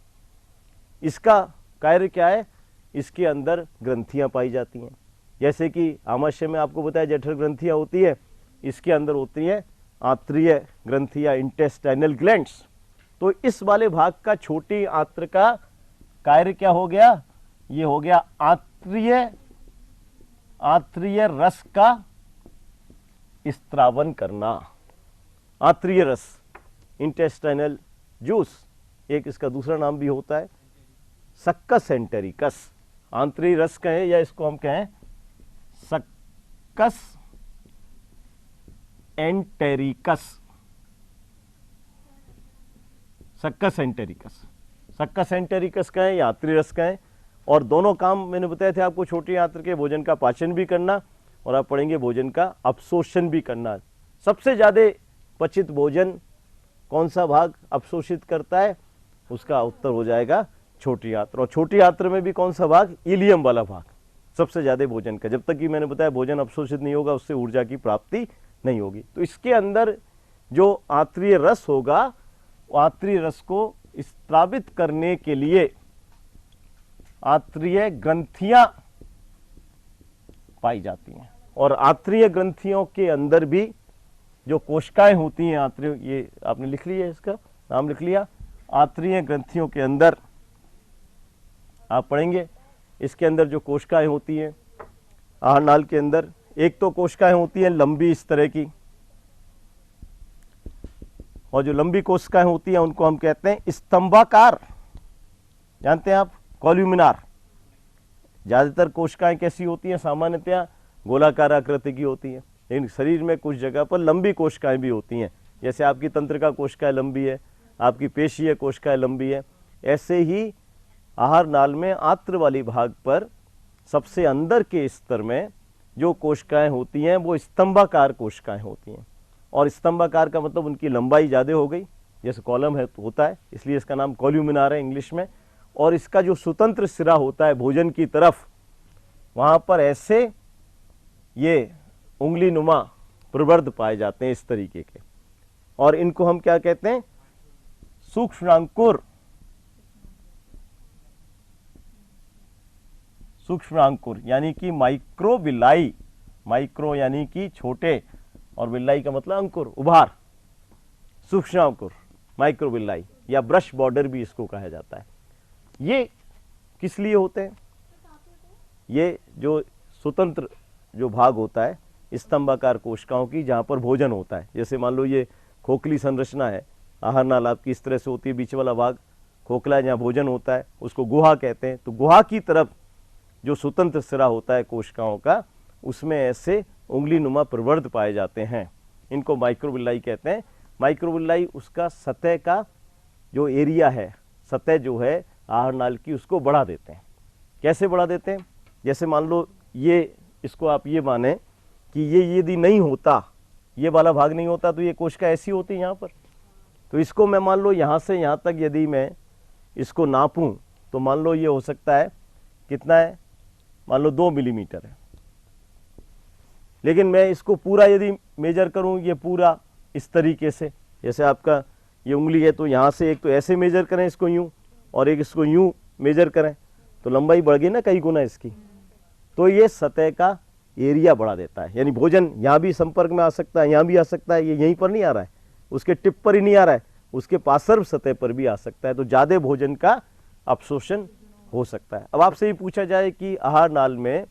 [SPEAKER 1] इसका कार्य क्या है? इसके अंदर ग्रंथियां पाई जाती हैं। जैसे कि आमाशय में आपको बताया जठर ग्रंथियां होती है, इसके अंदर होती हैं आंत्रीय ग्रंथियां, इंटेस्टाइनल ग्लैंड्स। तो इस वाले भाग का छोटी आंत्र का कार्य क्या हो गया? ये हो गया आंत्रीय रस का स्त्रावन करना। आंत्रीय रस, इंटेस्टाइनल जूस, एक इसका दूसरा नाम भी होता है सक्कस एंटेरिकस। आंतरिक रस कहें या इसको हम कहें succus entericus, succus entericus, succus entericus कहें या आंतरिक रस कहें। और दोनों काम मैंने बताए थे आपको, छोटी आंत्र के भोजन का पाचन भी करना और आप पढ़ेंगे भोजन का अवशोषण भी करना। सबसे ज़्यादा पचित भोजन कौन सा भाग अवशोषित करता है? उसका उत्तर हो जाएगा छोटी आंत्र। और छोटी आंत्र में भी कौन सा भाग? इलियम वाला भाग सबसे ज़्यादा भोजन का। जब तक कि मैंने बताया भोजन अवशोषित नहीं होगा, उससे ऊर्जा की प्राप्ति नहीं होगी। तो इसके अंदर जो आंत्रीय रस होगा, आंत्रीय रस को स्त्रावित करने के लिए आंत्रीय ग्रंथियां पाई जाती हैं। और आंत्रीय ग्रंथियों के अंदर भी जो कोशिकाएं होती हैं आंत्रीय, ये आपने लिख लिया, इसका नाम लिख लिया। आंत्रीय ग्रंथियों के अंदर आप पढ़ेंगे, इसके अंदर जो कोशिकाएं होती हैं आहार नाल के अंदर, एक तो कोशिकाएं होती हैं लंबी इस तरह की, और जो लंबी कोशिकाएं होती हैं उनको हम कहते हैं स्तंभाकार, जानते हैं आप, कॉल्यूमिनार। ज़्यादातर कोशिकाएं कैसी होती हैं, सामान्यतया गोलाकार आकृति की होती हैं, लेकिन शरीर में कुछ जगह पर लंबी कोशिकाएं भी होती हैं। जैसे आपकी तंत्रिका कोशिकाएं लंबी है, आपकी पेशीय कोशिकाएं लंबी है, ऐसे ही आहार नाल में आंत्र वाली भाग पर सबसे अंदर के स्तर में जो कोशिकाएं होती हैं वो स्तंभाकार कोशिकाएं होती हैं। और स्तंभाकार का मतलब उनकी लंबाई ज़्यादा हो गई, जैसे कॉलम है तो होता है, इसलिए इसका नाम कॉल्यूमिनार है इंग्लिश में। और इसका जो स्वतंत्र सिरा होता है भोजन की तरफ, वहाँ पर ऐसे ये उंगली नुमा प्रवर्ध पाए जाते हैं इस तरीके के, और इनको हम क्या कहते हैं, सूक्ष्मांकुर। सूक्ष्मांकुर यानी कि माइक्रोविलाई, माइक्रो यानी कि छोटे, और विलाई का मतलब अंकुर, उभार, सूक्ष्मांकुर, माइक्रोविलाई या ब्रश बॉर्डर भी इसको कहा जाता है। ये किस लिए होते हैं? ये जो स्वतंत्र जो भाग होता है स्तंभाकार कोशिकाओं की, जहाँ पर भोजन होता है, जैसे मान लो ये खोखली संरचना है, आहार नाल आपकी इस तरह से होती है, बीच वाला भाग खोखला है जहाँ भोजन होता है, उसको गुहा कहते हैं। तो गुहा की तरफ जो स्वतंत्र सिरा होता है कोशिकाओं का, उसमें ऐसे उंगली नुमा प्रवर्ध पाए जाते हैं, इनको माइक्रोविलाई कहते हैं। माइक्रोविलाई उसका सतह का जो एरिया है, सतह जो है आहार नाल की, उसको बढ़ा देते हैं। कैसे बढ़ा देते हैं? जैसे मान लो ये, इसको आप ये माने कि ये यदि नहीं होता, ये वाला भाग नहीं होता, तो ये कोशिका ऐसी होती है यहाँ पर। तो इसको मैं मान लो यहाँ से यहाँ तक यदि मैं इसको नापूं, तो मान लो ये हो सकता है कितना है, मान लो 2 मिलीमीटर है। लेकिन मैं इसको पूरा यदि मेजर करूं, ये पूरा इस तरीके से, जैसे आपका ये उंगली है, तो यहाँ से एक तो ऐसे मेजर करें इसको यूं, और एक इसको यूं मेजर करें, तो लंबाई बढ़ गई ना कई गुना इसकी। तो ये सतह का एरिया बढ़ा देता है, यानी भोजन यहाँ भी संपर्क में आ सकता है, यहाँ भी आ सकता है, ये यहीं पर नहीं आ रहा है, उसके टिप पर ही नहीं आ रहा है, उसके पार्श्व सतह पर भी आ सकता है। तो ज़्यादा भोजन का अवशोषण हो सकता है। अब आपसे ये पूछा जाए कि आहार नाल में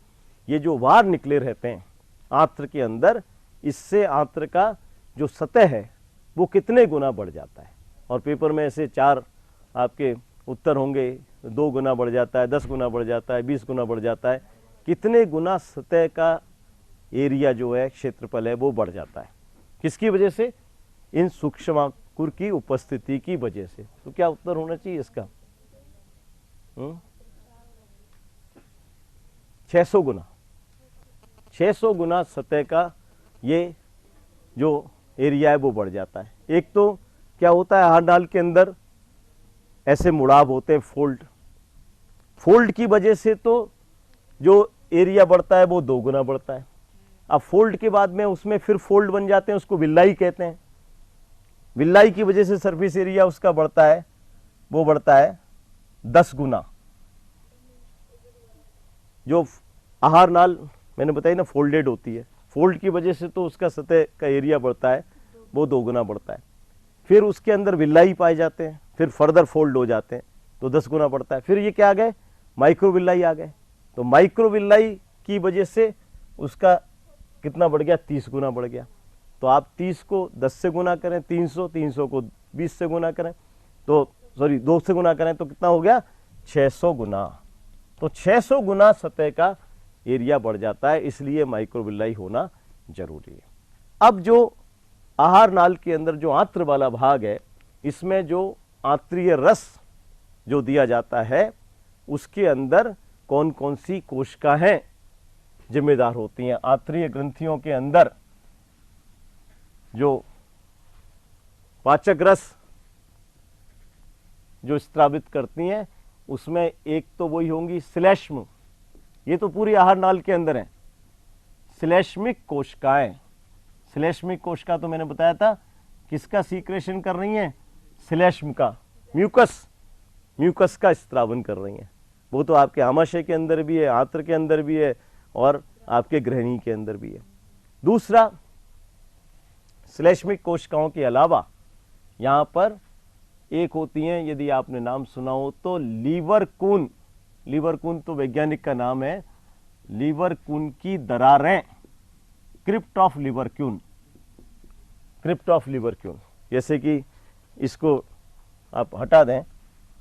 [SPEAKER 1] ये जो वार निकले रहते हैं आंत्र के अंदर, इससे आंत्र का जो सतह है वो कितने गुना बढ़ जाता है, और पेपर में ऐसे 4 आपके उत्तर होंगे, 2 गुना बढ़ जाता है, 10 गुना बढ़ जाता है, 20 गुना बढ़ जाता है, कितने गुना सतह का एरिया जो है, क्षेत्रफल है, वो बढ़ जाता है। किसकी वजह से? इन सूक्ष्मांकुर की उपस्थिति की वजह से। तो क्या उत्तर होना चाहिए इसका? 600 गुना, 600 गुना सतह का ये जो एरिया है वो बढ़ जाता है। एक तो क्या होता है, आहार नाल के अंदर ऐसे मुड़ाव होते हैं, फोल्ड, फोल्ड की वजह से तो जो एरिया बढ़ता है वो 2 गुना बढ़ता है। अब फोल्ड के बाद में उसमें फिर फोल्ड बन जाते हैं, उसको विल्लाई कहते हैं। विल्लाई की वजह से सरफेस एरिया उसका बढ़ता है, वो बढ़ता है 10 गुना। जो आहार नाल मैंने बताई ना फोल्डेड होती है, फोल्ड की वजह से तो उसका सतह का एरिया बढ़ता है, वो 2 गुना बढ़ता है। फिर उसके अंदर विल्लाई पाए जाते हैं, फिर फर्दर फोल्ड हो जाते हैं, तो 10 गुना बढ़ता है। फिर ये क्या आ गए, माइक्रोविल्लाई आ गए। तो माइक्रोविल्लाई की वजह से उसका कितना बढ़ गया, 30 गुना बढ़ गया। तो आप 30 को 10 से गुना करें, 300, 300 को 20 से गुना करें, तो सॉरी 2 से गुना करें, तो कितना हो गया, 600 गुना। तो 600 गुना सतह का एरिया बढ़ जाता है, इसलिए माइक्रोविल्लाई होना जरूरी है। अब जो आहार नाल के अंदर जो आंत्र वाला भाग है, इसमें जो आंत्रीय रस जो दिया जाता है, उसके अंदर कौन कौन सी कोशिकाएं जिम्मेदार होती हैं। आंत्रीय ग्रंथियों के अंदर जो पाचक रस जो स्त्रावित करती हैं, उसमें एक तो वही होंगी श्लेष्म, ये तो पूरी आहार नाल के अंदर है, श्लेष्मिक कोशिकाएं। श्लेष्मिक कोशिका तो मैंने बताया था किसका सीक्रेशन कर रही हैं, श्लेष्म का, म्यूकस, म्यूकस का स्त्रावन कर रही हैं। वो तो आपके आमाशय के अंदर भी है, आंत्र के अंदर भी है, और आपके ग्रहणी के अंदर भी है। दूसरा, श्लेष्मिक कोशिकाओं के अलावा यहाँ पर एक होती हैं, यदि आपने नाम सुना हो तो लीवरकून। लीवरकून तो वैज्ञानिक का नाम है, लीवरकून की दरारें, क्रिप्ट ऑफ लीवरकून, क्रिप्ट ऑफ लीवरकून। जैसे कि इसको आप हटा दें,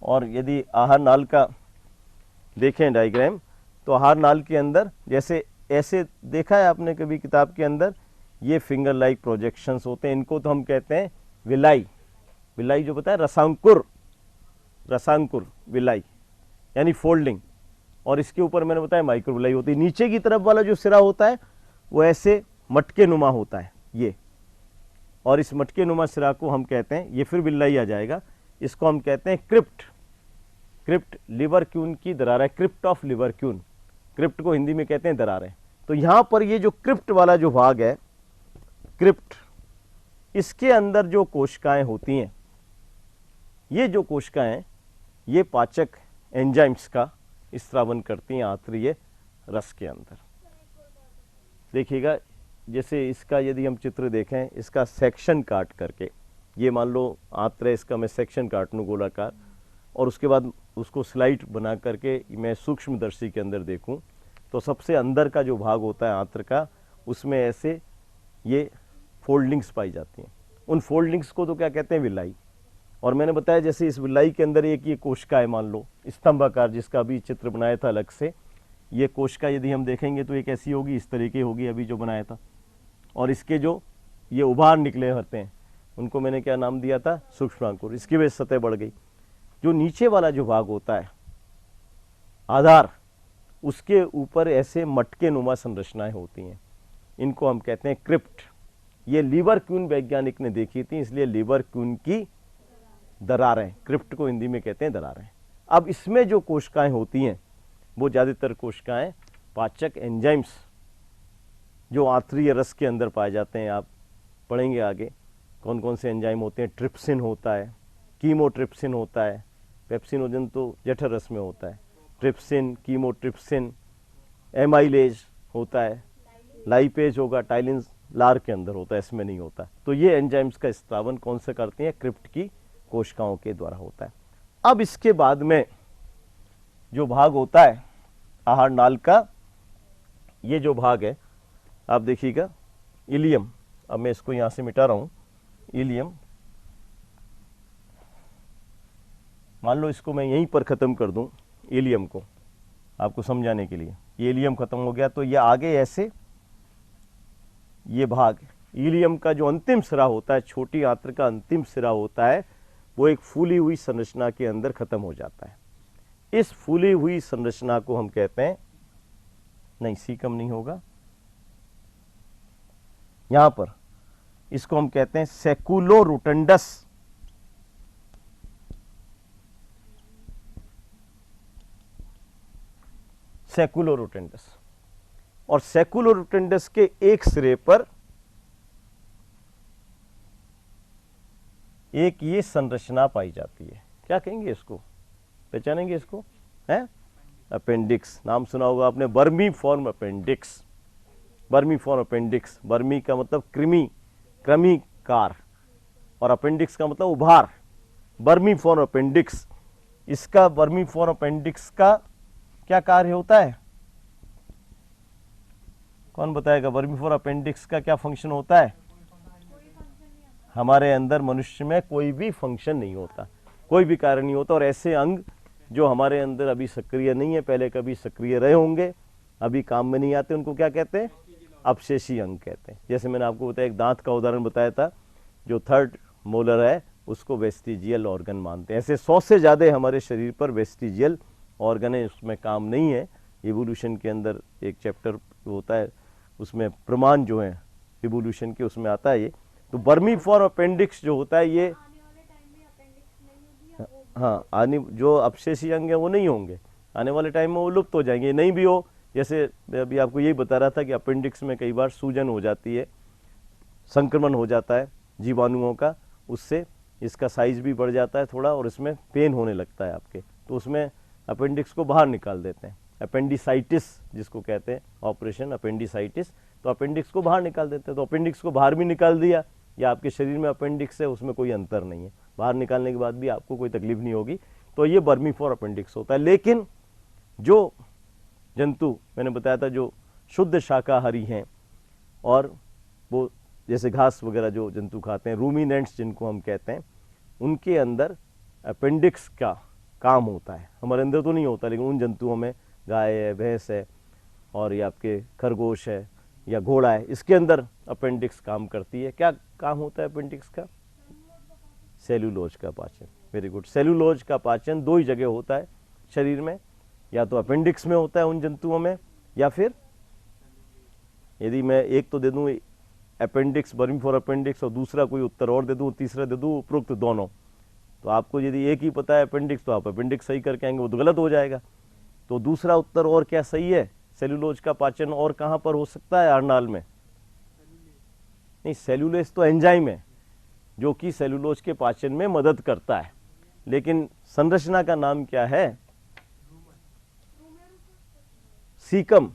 [SPEAKER 1] और यदि आहार नाल का देखें डायग्राम, तो आहार नाल के अंदर जैसे ऐसे देखा है आपने कभी किताब के अंदर, ये फिंगर लाइक प्रोजेक्शंस होते हैं, इनको तो हम कहते हैं विलाई। विलाई जो बताया रसांकुर, रसांकुर विलाई यानी फोल्डिंग, और इसके ऊपर मैंने बताया माइक्रो विलाई होती है। नीचे की तरफ वाला जो सिरा होता है वो ऐसे मटके नुमा होता है ये, और इस मटके नुमा सिरा को हम कहते हैं, ये फिर विलाई आ जाएगा, इसको हम कहते हैं क्रिप्ट। क्रिप्ट लिवर क्यून की दरारें, crypt of Lieberkühn, crypt को हिंदी में कहते हैं दरारें। तो यहां पर ये जो क्रिप्ट वाला जो भाग है, क्रिप्ट, इसके अंदर जो कोशिकाएं होती हैं, ये जो कोशिकाएं ये पाचक एंजाइम्स का स्रावन करती हैं आंत्रीय रस के अंदर। देखिएगा जैसे इसका यदि हम चित्र देखें, इसका सेक्शन काट करके, ये मान लो आंत्र, इसका मैं सेक्शन काट लूँ गोलाकार, और उसके बाद उसको स्लाइड बना करके मैं सूक्ष्मदर्शी के अंदर देखूं, तो सबसे अंदर का जो भाग होता है आंत्र का, उसमें ऐसे ये फोल्डिंग्स पाई जाती हैं। उन फोल्डिंग्स को तो क्या कहते हैं, विलाई। और मैंने बताया जैसे इस विलाई के अंदर एक ये कोशिका है, मान लो स्तंभाकार, जिसका भी चित्र बनाया था अलग से, ये कोशिका यदि हम देखेंगे तो एक ऐसी होगी, इस तरीके होगी अभी जो बनाया था, और इसके जो ये उभार निकले होते हैं उनको मैंने क्या नाम दिया था, सूक्ष्मांकुर। इसकी वजह से सतह बढ़ गई। जो नीचे वाला जो भाग होता है आधार, उसके ऊपर ऐसे मटके नुमा संरचनाएं होती हैं, इनको हम कहते हैं क्रिप्ट। ये लीवर क्यून वैज्ञानिक ने देखी थी, इसलिए लीवर क्यून की दरारें, क्रिप्ट को हिंदी में कहते हैं दरारें। अब इसमें जो कोशिकाएं होती हैं वो ज़्यादातर कोशिकाएं पाचक एंजाइम्स जो आंत्रीय रस के अंदर पाए जाते हैं, आप पढ़ेंगे आगे कौन कौन से एंजाइम होते हैं। ट्रिप्सिन होता है, कीमोट्रिप्सिन होता है, पेप्सिनोजन तो जठर रस में होता है, ट्रिप्सिन, कीमोट्रिप्सिन, एमाइलेज होता है, लाइपेज होगा, टाइलिन लार के अंदर होता है, इसमें नहीं होता। तो ये एंजाइम्स का स्रावन कौन से करती हैं, क्रिप्ट की कोशिकाओं के द्वारा होता है। अब इसके बाद में जो भाग होता है आहार नाल का, ये जो भाग है आप देखिएगा, इलियम, अब मैं इसको यहां से मिटा रहा हूं, इलियम, मान लो इसको मैं यहीं पर ख़त्म कर दूं, इलियम को आपको समझाने के लिए, ये इलियम ख़त्म हो गया, तो ये आगे ऐसे ये भाग इलियम का जो अंतिम सिरा होता है, छोटी आंत्र का अंतिम सिरा होता है, वो एक फूली हुई संरचना के अंदर ख़त्म हो जाता है। इस फूली हुई संरचना को हम कहते हैं, नहीं सीकम नहीं होगा, यहां पर इसको हम कहते हैं सेकुलोरोटंडस। सेकुलोरोटेंडस, और सेकुलोरोटेंडस के एक सिरे पर एक ये संरचना पाई जाती है, क्या कहेंगे इसको, पहचानेंगे इसको, है अपेंडिक्स। नाम सुना होगा आपने, बर्मी फॉर्म अपेंडिक्स। बर्मी फॉर्म अपेंडिक्स, बर्मी का मतलब कृमि, क्रमिकार, और अपेंडिक्स का मतलब उभार। बर्मी फॉर्म अपेंडिक्स, इसका बर्मी फॉर्म अपेंडिक्स का क्या कार्य होता है, कौन बताएगा, बर्मीफोर अपेंडिक्स का क्या फंक्शन होता है। हमारे अंदर मनुष्य में कोई भी फंक्शन नहीं होता, कोई भी कार्य नहीं होता, और ऐसे अंग जो हमारे अंदर अभी सक्रिय नहीं है, पहले कभी सक्रिय रहे होंगे, अभी काम में नहीं आते, उनको क्या कहते हैं, अपशेषी अंग कहते हैं। जैसे मैंने आपको बताया, एक दांत का उदाहरण बताया था, जो थर्ड मोलर है उसको वेस्टिजियल ऑर्गन मानते हैं। ऐसे 100 से ज़्यादा हमारे शरीर पर वेस्टिजियल ऑर्गन है, उसमें काम नहीं है। इवोल्यूशन के अंदर एक चैप्टर होता है, उसमें प्रमाण जो है इवोल्यूशन के, उसमें आता है ये। तो बर्मीफोर अपेंडिक्स जो होता है ये, हाँ, आने जो अपशेषी अंग है वो नहीं होंगे, आने वाले टाइम में वो लुप्त हो जाएंगे। नहीं भी हो, जैसे मैं अभी आपको यही बता रहा था कि अपेंडिक्स में कई बार सूजन हो जाती है, संक्रमण हो जाता है जीवाणुओं का, उससे इसका साइज भी बढ़ जाता है थोड़ा, और इसमें पेन होने लगता है आपके, तो उसमें अपेंडिक्स को बाहर निकाल देते हैं। अपेंडिसाइटिस जिसको कहते हैं, ऑपरेशन अपेंडिसाइटिस, तो अपेंडिक्स को बाहर निकाल देते हैं। तो अपेंडिक्स को बाहर भी निकाल दिया, या आपके शरीर में अपेंडिक्स है उसमें कोई अंतर नहीं है, बाहर निकालने के बाद भी आपको कोई तकलीफ नहीं होगी। तो ये बर्मीफोर अपेंडिक्स होता है। लेकिन जो जंतु मैंने बताया था जो शुद्ध शाकाहारी हैं, और वो जैसे घास वगैरह जो जंतु खाते हैं, रूमिनेंट्स जिनको हम कहते हैं, उनके अंदर अपेंडिक्स का काम होता है। हमारे अंदर तो नहीं होता, लेकिन उन जंतुओं में गाय है, भैंस है, और ये आपके खरगोश है या घोड़ा है, इसके अंदर अपेंडिक्स काम करती है। क्या काम होता है अपेंडिक्स का? सेल्यूलोज का पाचन। Very good. सेल्यूलोज का पाचन दो ही जगह होता है शरीर में, या तो अपेंडिक्स में होता है उन जंतुओं में, या फिर यदि मैं एक तो दे दूं अपेंडिक्स, बर्मी फॉर अपेंडिक्स, और दूसरा कोई उत्तर और दे दूं, तीसरा दे दूं उपरोक्त दोनों, तो आपको यदि एक ही पता है अपेंडिक्स तो आप अपेंडिक्स सही करके आएंगे, वो तो गलत हो जाएगा। तो दूसरा उत्तर और क्या सही है? सेल्यूलोज का पाचन और कहाँ पर हो सकता है? आरनाल में नहीं, सेल्यूलोज तो एंजाइम है जो कि सेल्यूलोज के पाचन में मदद करता है, लेकिन संरचना का नाम क्या है? सीकम।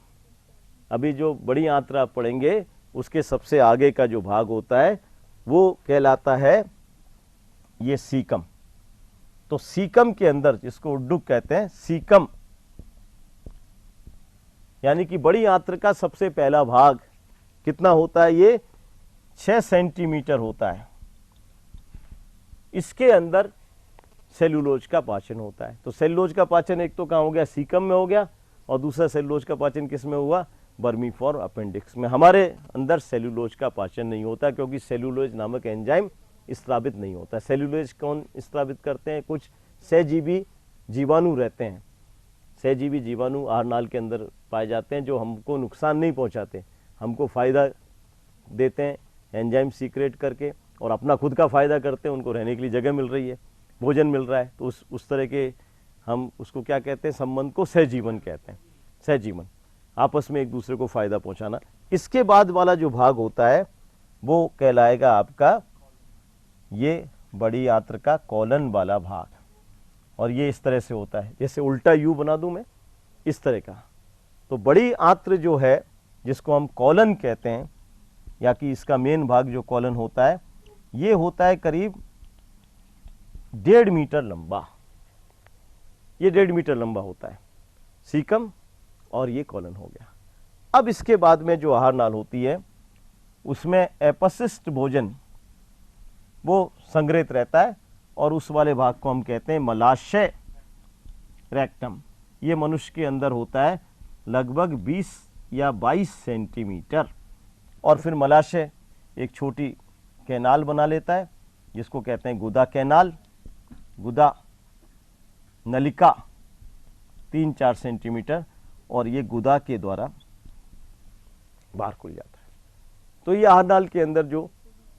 [SPEAKER 1] अभी जो बड़ी आंत्र आप पढ़ेंगे उसके सबसे आगे का जो भाग होता है वो कहलाता है ये सीकम। तो सीकम के अंदर, जिसको उड्डुक कहते हैं, सीकम यानी कि बड़ी आंत्र का सबसे पहला भाग कितना होता है? ये 6 सेंटीमीटर होता है। इसके अंदर सेल्यूलोज का पाचन होता है। तो सेल्यूलोज का पाचन एक तो कहाँ हो गया? सीकम में हो गया, और दूसरा सेल्यूलोज का पाचन किस में हुआ? बर्मी फॉर अपेंडिक्स में। हमारे अंदर सेल्यूलोज का पाचन नहीं होता क्योंकि सेल्यूलोज नामक एंजाइम स्त्रावित नहीं होता। सेल्यूलोज कौन स्त्रावित करते हैं? कुछ सहजीवी जीवाणु रहते हैं। सहजीवी जीवाणु आहारनाल के अंदर पाए जाते हैं जो हमको नुकसान नहीं पहुंचाते, हमको फायदा देते हैं एंजाइम सीक्रेट करके, और अपना खुद का फायदा करते हैं। उनको रहने के लिए जगह मिल रही है, भोजन मिल रहा है, तो उस तरह के हम उसको क्या कहते हैं? संबंध को सहजीवन कहते हैं। सहजीवन, आपस में एक दूसरे को फायदा पहुंचाना। इसके बाद वाला जो भाग होता है वो कहलाएगा आपका ये बड़ी आंत्र का कॉलन वाला भाग, और ये इस तरह से होता है, जैसे उल्टा यू बना दूं मैं, इस तरह का। तो बड़ी आंत्र जो है, जिसको हम कॉलन कहते हैं, या कि इसका मेन भाग जो कॉलन होता है, ये होता है करीब 1.5 मीटर लंबा। ये 1.5 मीटर लंबा होता है सीकम, और ये कॉलन हो गया। अब इसके बाद में जो आहार नाल होती है उसमें अपशिष्ट भोजन वो संग्रहित रहता है, और उस वाले भाग को हम कहते हैं मलाशय रेक्टम। ये मनुष्य के अंदर होता है लगभग 20 या 22 सेंटीमीटर, और फिर मलाशय एक छोटी कैनाल बना लेता है जिसको कहते हैं गुदा कैनाल, गुदा नलिका 3-4 सेंटीमीटर, और ये गुदा के द्वारा बाहर खुल जाता है। तो ये आहारनाल के अंदर जो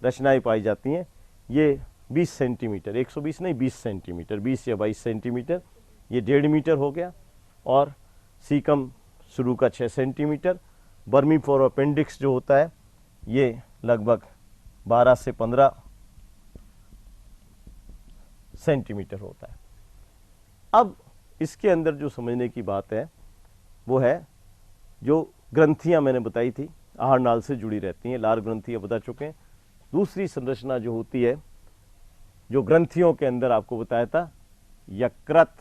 [SPEAKER 1] रचनाएं पाई जाती हैं ये 20 सेंटीमीटर, 120 नहीं 20 सेंटीमीटर, 20 या 22 सेंटीमीटर, ये 1.5 मीटर हो गया। और सीकम शुरू का 6 सेंटीमीटर, बर्मी फॉर अपेंडिक्स जो होता है ये लगभग 12 से 15 सेंटीमीटर होता है। अब इसके अंदर जो समझने की बात है वो है जो ग्रंथियां मैंने बताई थी आहारनाल से जुड़ी रहती हैं, लार ग्रंथियां बता चुके हैं। दूसरी संरचना जो होती है, जो ग्रंथियों के अंदर आपको बताया था, यकृत,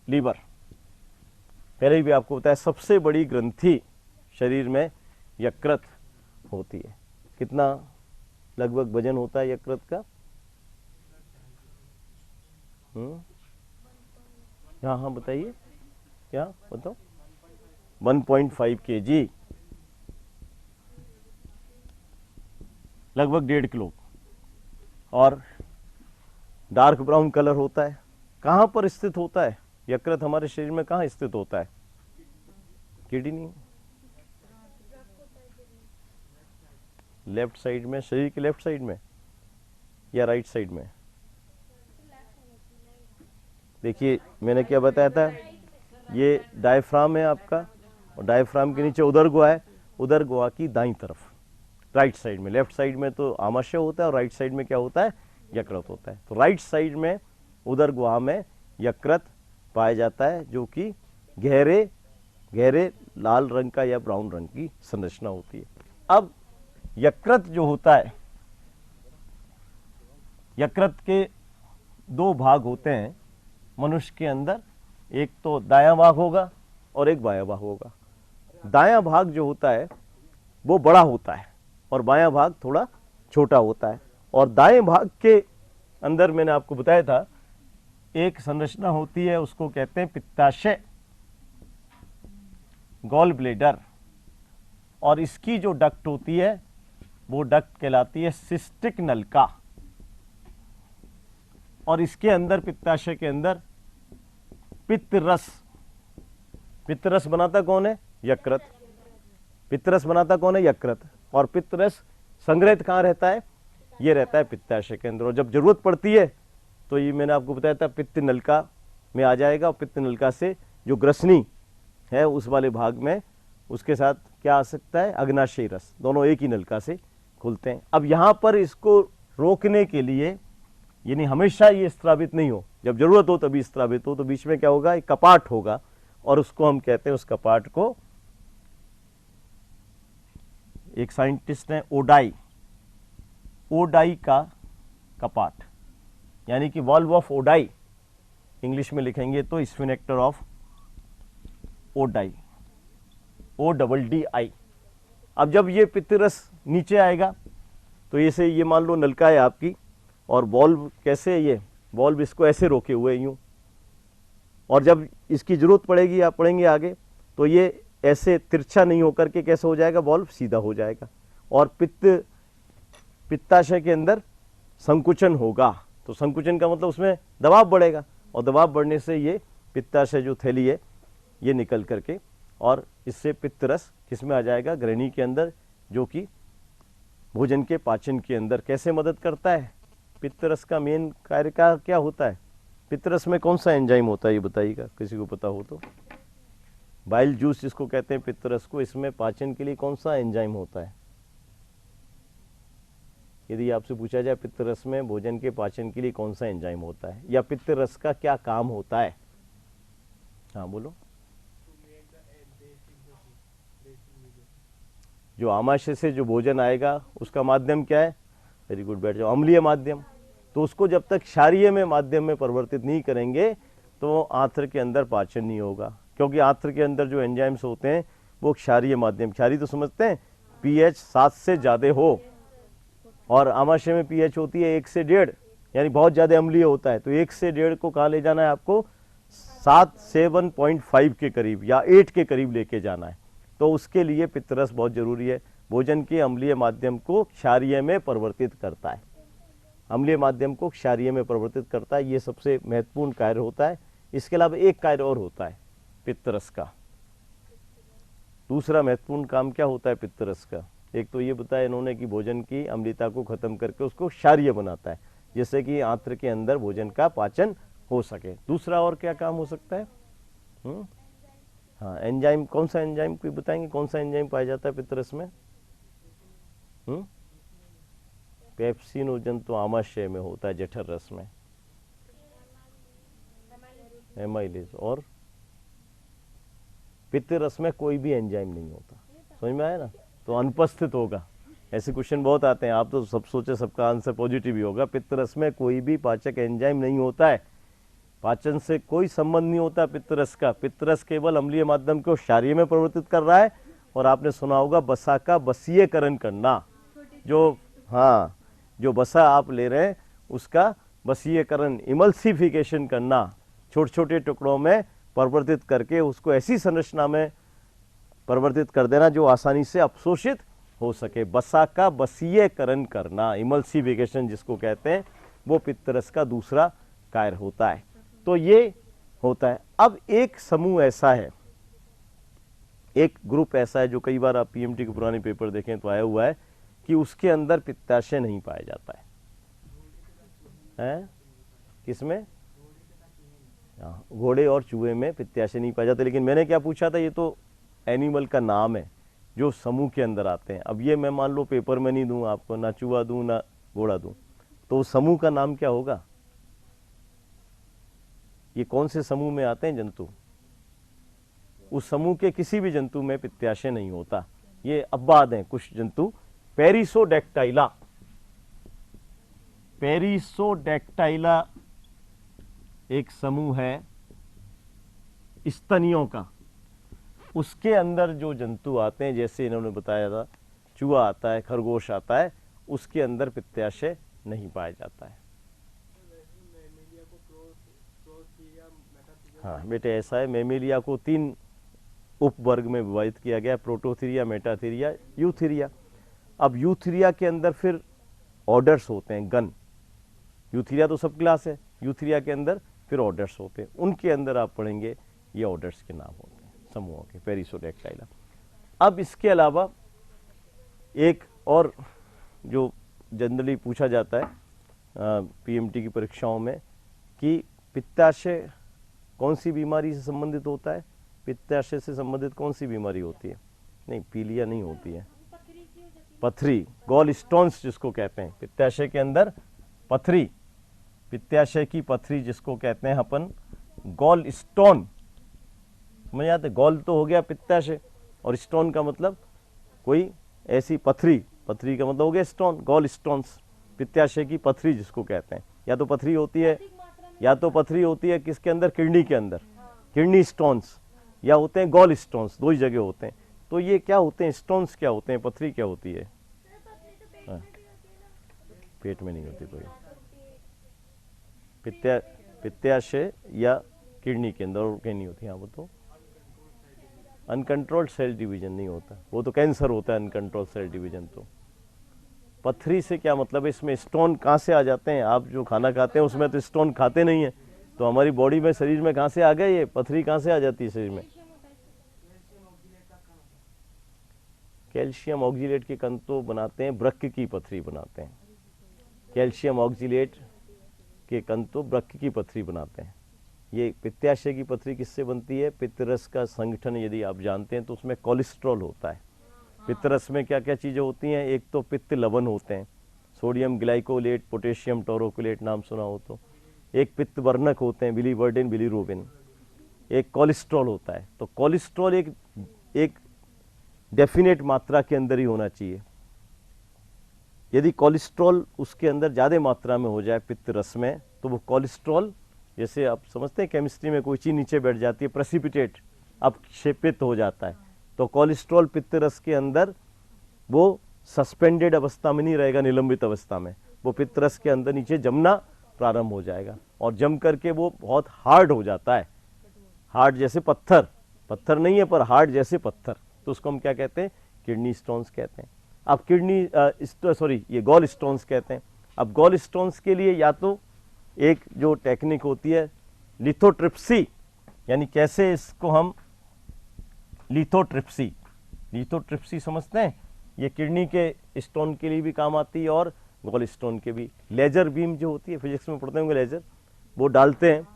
[SPEAKER 1] लीवर, पहले भी आपको बताया सबसे बड़ी ग्रंथि शरीर में यकृत होती है। कितना लगभग वजन होता है यकृत का? हाँ हाँ बताइए, क्या बताओ? 1.5 kg, लगभग 1.5 किलो, और डार्क ब्राउन कलर होता है। कहाँ पर स्थित होता है यकृत हमारे शरीर में? कहाँ स्थित होता है? किडनी, लेफ्ट साइड में, शरीर के लेफ्ट साइड में या राइट साइड में? देखिए मैंने क्या बताया था, ये डायफ्राम है आपका, और डायफ्राम के नीचे उदर गुहा है, उदर गुहा की दाईं तरफ राइट साइड में। लेफ्ट साइड में तो आमाशय होता है और राइट साइड में क्या होता है? यकृत होता है। तो राइट साइड में उदर गुहा में यकृत पाया जाता है, जो कि गहरे गहरे लाल रंग का या ब्राउन रंग की संरचना होती है। अब यकृत जो होता है, यकृत के 2 भाग होते हैं मनुष्य के अंदर, एक तो दायां भाग होगा और एक बायां भाग होगा। दायां भाग जो होता है वो बड़ा होता है और बायां भाग थोड़ा छोटा होता है। और दाएं भाग के अंदर मैंने आपको बताया था एक संरचना होती है, उसको कहते हैं पित्ताशय। गॉल ब्लेडर, और इसकी जो डक्ट होती है वो डक्ट कहलाती है सिस्टिक नलिका, और इसके अंदर पित्ताशय के अंदर पित्त रस, पित्त रस बनाता कौन है? यकृत। पित्त रस बनाता कौन है? यकृत। और पित्त रस संग्रहित कहाँ रहता है? ये रहता है पित्ताशय के अंदर, और जब जरूरत पड़ती है तो ये मैंने आपको बताया था पित्त नलिका में आ जाएगा, और पित्त नलिका से जो ग्रसनी है उस वाले भाग में उसके साथ क्या आ सकता है? अग्नाशयी रस, दोनों एक ही नलिका से खुलते हैं। अब यहाँ पर इसको रोकने के लिए, यानी हमेशा ये स्त्रावित नहीं हो, जब जरूरत हो तभी स्त्रावित हो, तो बीच में क्या होगा? एक कपाट होगा, और उसको हम कहते हैं, उस कपाट को एक साइंटिस्ट ने ओडाई, ओडाई का कपाट, यानी कि वॉल्व ऑफ ओडाई इंग्लिश में लिखेंगे तो स्फिनेक्टर ऑफ ओडाई, ODDI। अब जब ये पित्त रस नीचे आएगा तो ये मान लो नलका है आपकी, और वॉल्व कैसे है? ये वॉल्व इसको ऐसे रोके हुए यूं, और जब इसकी जरूरत पड़ेगी, आप पढ़ेंगे आगे, तो ये ऐसे तिरछा नहीं होकर के कैसे हो जाएगा? वॉल्व सीधा हो जाएगा, और पित्ताशय के अंदर संकुचन होगा। तो संकुचन का मतलब उसमें दबाव बढ़ेगा, और दबाव बढ़ने से ये पित्ताशय जो थैली है ये निकल करके, और इससे पित्त रस किसमें आ जाएगा? ग्रहणी के अंदर, जो कि भोजन के पाचन के अंदर कैसे मदद करता है? पित्त रस का मेन कार्य का क्या होता है? पित्त रस में कौन सा एंजाइम होता है ये बताइएगा, किसी को पता हो तो। बाइल जूस जिसको कहते हैं पित्त रस को, इसमें पाचन के लिए कौन सा एंजाइम होता है? यदि आपसे पूछा जाए पित्त रस में भोजन के पाचन के लिए कौन सा एंजाइम होता है, या पित्त रस का क्या काम होता है? हाँ बोलो। जो आमाशय से जो भोजन आएगा उसका माध्यम क्या है? वेरी गुड, बैठ जाओ। अम्लीय माध्यम। तो उसको जब तक क्षारीय में माध्यम में परिवर्तित नहीं करेंगे तो आंत्र के अंदर पाचन नहीं होगा, क्योंकि आंत्र के अंदर जो एंजाइम्स होते हैं वो क्षारीय माध्यम, क्षारीय तो समझते हैं, pH 7 से ज़्यादा हो, और आमाशय में pH होती है 1 से 1.5, यानी बहुत ज़्यादा अम्लीय होता है। तो 1 से 1.5 को कहाँ ले जाना है आपको? 7.5 के करीब या 8 के करीब लेके जाना है। तो उसके लिए पित्त रस बहुत जरूरी है, भोजन के अम्लीय माध्यम को क्षारीय में परिवर्तित करता है, अम्लीय माध्यम को क्षारीय में परिवर्तित करता है, ये सबसे महत्वपूर्ण कार्य होता है। इसके अलावा एक कार्य और होता है पित्त रस का, दूसरा महत्वपूर्ण काम क्या होता है पित्त रस का? एक तो ये बताया इन्होंने कि भोजन की अम्लता को खत्म करके उसको क्षारीय बनाता है, जिससे कि आंत्र के अंदर भोजन का पाचन हो सके। दूसरा और क्या काम हो सकता है? हाँ, एंजाइम। कौन सा एंजाइम कोई बताएंगे? कौन सा एंजाइम पाया जाता है पित्त रस में? पेप्सिनोजन तो आमाशय में होता है, जठर रस में एमाइलेज, और पित्त रस में कोई भी एंजाइम नहीं होता। समझ में आया ना? तो अनुपस्थित होगा। ऐसे क्वेश्चन बहुत आते हैं, आप तो सब सोचे सबका आंसर पॉजिटिव ही होगा। पित्त रस में कोई भी पाचक एंजाइम नहीं होता है, पाचन से कोई संबंध नहीं होता पित्त रस का। पित्त रस केवल अम्लीय माध्यम को क्षारीय में परिवर्तित कर रहा है, और आपने सुना होगा वसा का बसीयकरण करना, जो हाँ जो वसा आप ले रहे हैं उसका बसीयकरण, इमल्सिफिकेशन करना, छोटे छोटे टुकड़ों में परिवर्तित करके उसको ऐसी संरचना में परिवर्तित कर देना जो आसानी से अवशोषित हो सके। वसा का बसीयकरण करना, इमल्सिफिकेशन जिसको कहते हैं, वो पित्त रस का दूसरा कार्य होता है। तो ये होता है। अब एक समूह ऐसा है, एक ग्रुप ऐसा है जो कई बार आप पीएमटी के पुराने पेपर देखें तो आया हुआ है कि उसके अंदर पित्ताशय नहीं पाया जाता है। किसमें? घोड़े और चूहे में पित्ताशय नहीं पाया जाता। लेकिन मैंने क्या पूछा था, ये तो एनिमल का नाम है जो समूह के अंदर आते हैं। अब ये मैं मान लो पेपर में नहीं दूं आपको, ना चूहा दूं ना घोड़ा दूं, तो उस समूह का नाम क्या होगा? ये कौन से समूह में आते हैं जंतु? उस समूह के किसी भी जंतु में पित्ताशय नहीं होता। ये अपवाद हैं कुछ जंतु। पेरिसोडेक्टाइला, पेरिसोडेक्टाइला एक समूह है स्तनियों का, उसके अंदर जो जंतु आते हैं, जैसे इन्होंने बताया था चूहा आता है, खरगोश आता है, उसके अंदर पित्ताशय नहीं पाया जाता है। हाँ बेटे, ऐसा है, मेमेलिया को 3 उपवर्ग में विभाजित किया गया, प्रोटोथीरिया, मेटाथीरिया, यूथीरिया। अब यूथीरिया के अंदर फिर ऑर्डर्स होते हैं, गण। यूथीरिया तो सब क्लास है, यूथीरिया के अंदर फिर ऑर्डर्स होते हैं, उनके अंदर आप पढ़ेंगे ये ऑर्डर्स के नाम होते हैं समूहों के, पेरिसोडेक्टाइला। अब इसके अलावा एक और जो जनरली पूछा जाता है पीएमटी की परीक्षाओं में कि पित्ताशय कौन सी बीमारी से संबंधित होता है, पित्ताशय से संबंधित कौन सी बीमारी होती है? नहीं, पीलिया नहीं होती है, पथरी, गॉल स्टोन्स जिसको कहते हैं, पित्ताशय के अंदर पथरी, पित्ताशय की पथरी जिसको कहते हैं अपन गॉल स्टोन। समझ आते, गॉल तो हो गया पित्ताशय और स्टोन का मतलब कोई ऐसी पथरी, पथरी का मतलब हो गया स्टोन, गॉल स्टोन्स, पित्ताशय की पथरी जिसको कहते हैं। या तो पथरी होती है, या तो पथरी होती है किसके अंदर, किडनी के अंदर, किडनी स्टोन्स, या होते हैं गॉल स्टोन्स, दो ही जगह होते हैं। तो ये क्या होते हैं, स्टोन्स क्या होते हैं, पथरी क्या होती है? हाँ, पेट में नहीं होती कोई, पित्ताशय या किडनी के अंदर, और कहीं नहीं होती। हाँ, वो तो अनकंट्रोल्ड सेल डिवीजन नहीं होता, वो तो कैंसर होता है अनकंट्रोल्ड सेल डिवीजन। तो पथरी से क्या मतलब है, इसमें स्टोन कहाँ से आ जाते हैं? आप जो खाना खाते हैं उसमें तो स्टोन खाते नहीं है, तो हमारी बॉडी में, शरीर में कहाँ से आ गए ये पथरी, कहाँ से आ जाती है शरीर में? कैल्शियम ऑक्जिलेट के तंतु बनाते हैं, वृक्क की पथरी बनाते हैं। कैल्शियम ऑक्जिलेट के तंतु वृक्क की पथरी बनाते हैं। ये पित्ताशय की पथरी किससे बनती है? पित्तरस का संगठन यदि आप जानते हैं तो उसमें कोलेस्ट्रॉल होता है। पित्तरस में क्या क्या चीज़ें होती हैं? एक तो पित्त लवण होते हैं, सोडियम ग्लाइकोलेट, पोटेशियम टोरोकोलेट, नाम सुना हो तो। एक पित्त वर्णक होते हैं, बिलीवर्डिन, बिलीरुबिन। एक कोलेस्ट्रॉल होता है। तो कोलेस्ट्रॉल एक डेफिनेट मात्रा के अंदर ही होना चाहिए। यदि कोलेस्ट्रॉल उसके अंदर ज़्यादा मात्रा में हो जाए पित्त रस में, तो वो कोलेस्ट्रॉल, जैसे आप समझते हैं केमिस्ट्री में कोई चीज़ नीचे बैठ जाती है, प्रेसिपिटेट, अपक्षेपित हो जाता है, तो कोलेस्ट्रॉल पित्त रस के अंदर वो सस्पेंडेड अवस्था में नहीं रहेगा, निलंबित अवस्था में, वो पित्त रस के अंदर नीचे जमना प्रारंभ हो जाएगा, और जम करके वो बहुत हार्ड हो जाता है, हार्ड जैसे पत्थर, पत्थर नहीं है पर हार्ड जैसे पत्थर। तो उसको हम क्या कहते हैं? किडनी स्टोन्स कहते हैं। अब ये गॉल स्टोन्स कहते हैं। अब गॉल स्टोन्स के लिए या तो एक जो टेक्निक होती है लिथोट्रिप्सी, यानी कैसे इसको हम लिथोट्रिप्सी समझते हैं, ये किडनी के स्टोन के लिए भी काम आती है और गॉल स्टोन के भी। लेजर बीम जो होती है, फिजिक्स में पढ़ते होंगे लेजर, वो डालते हैं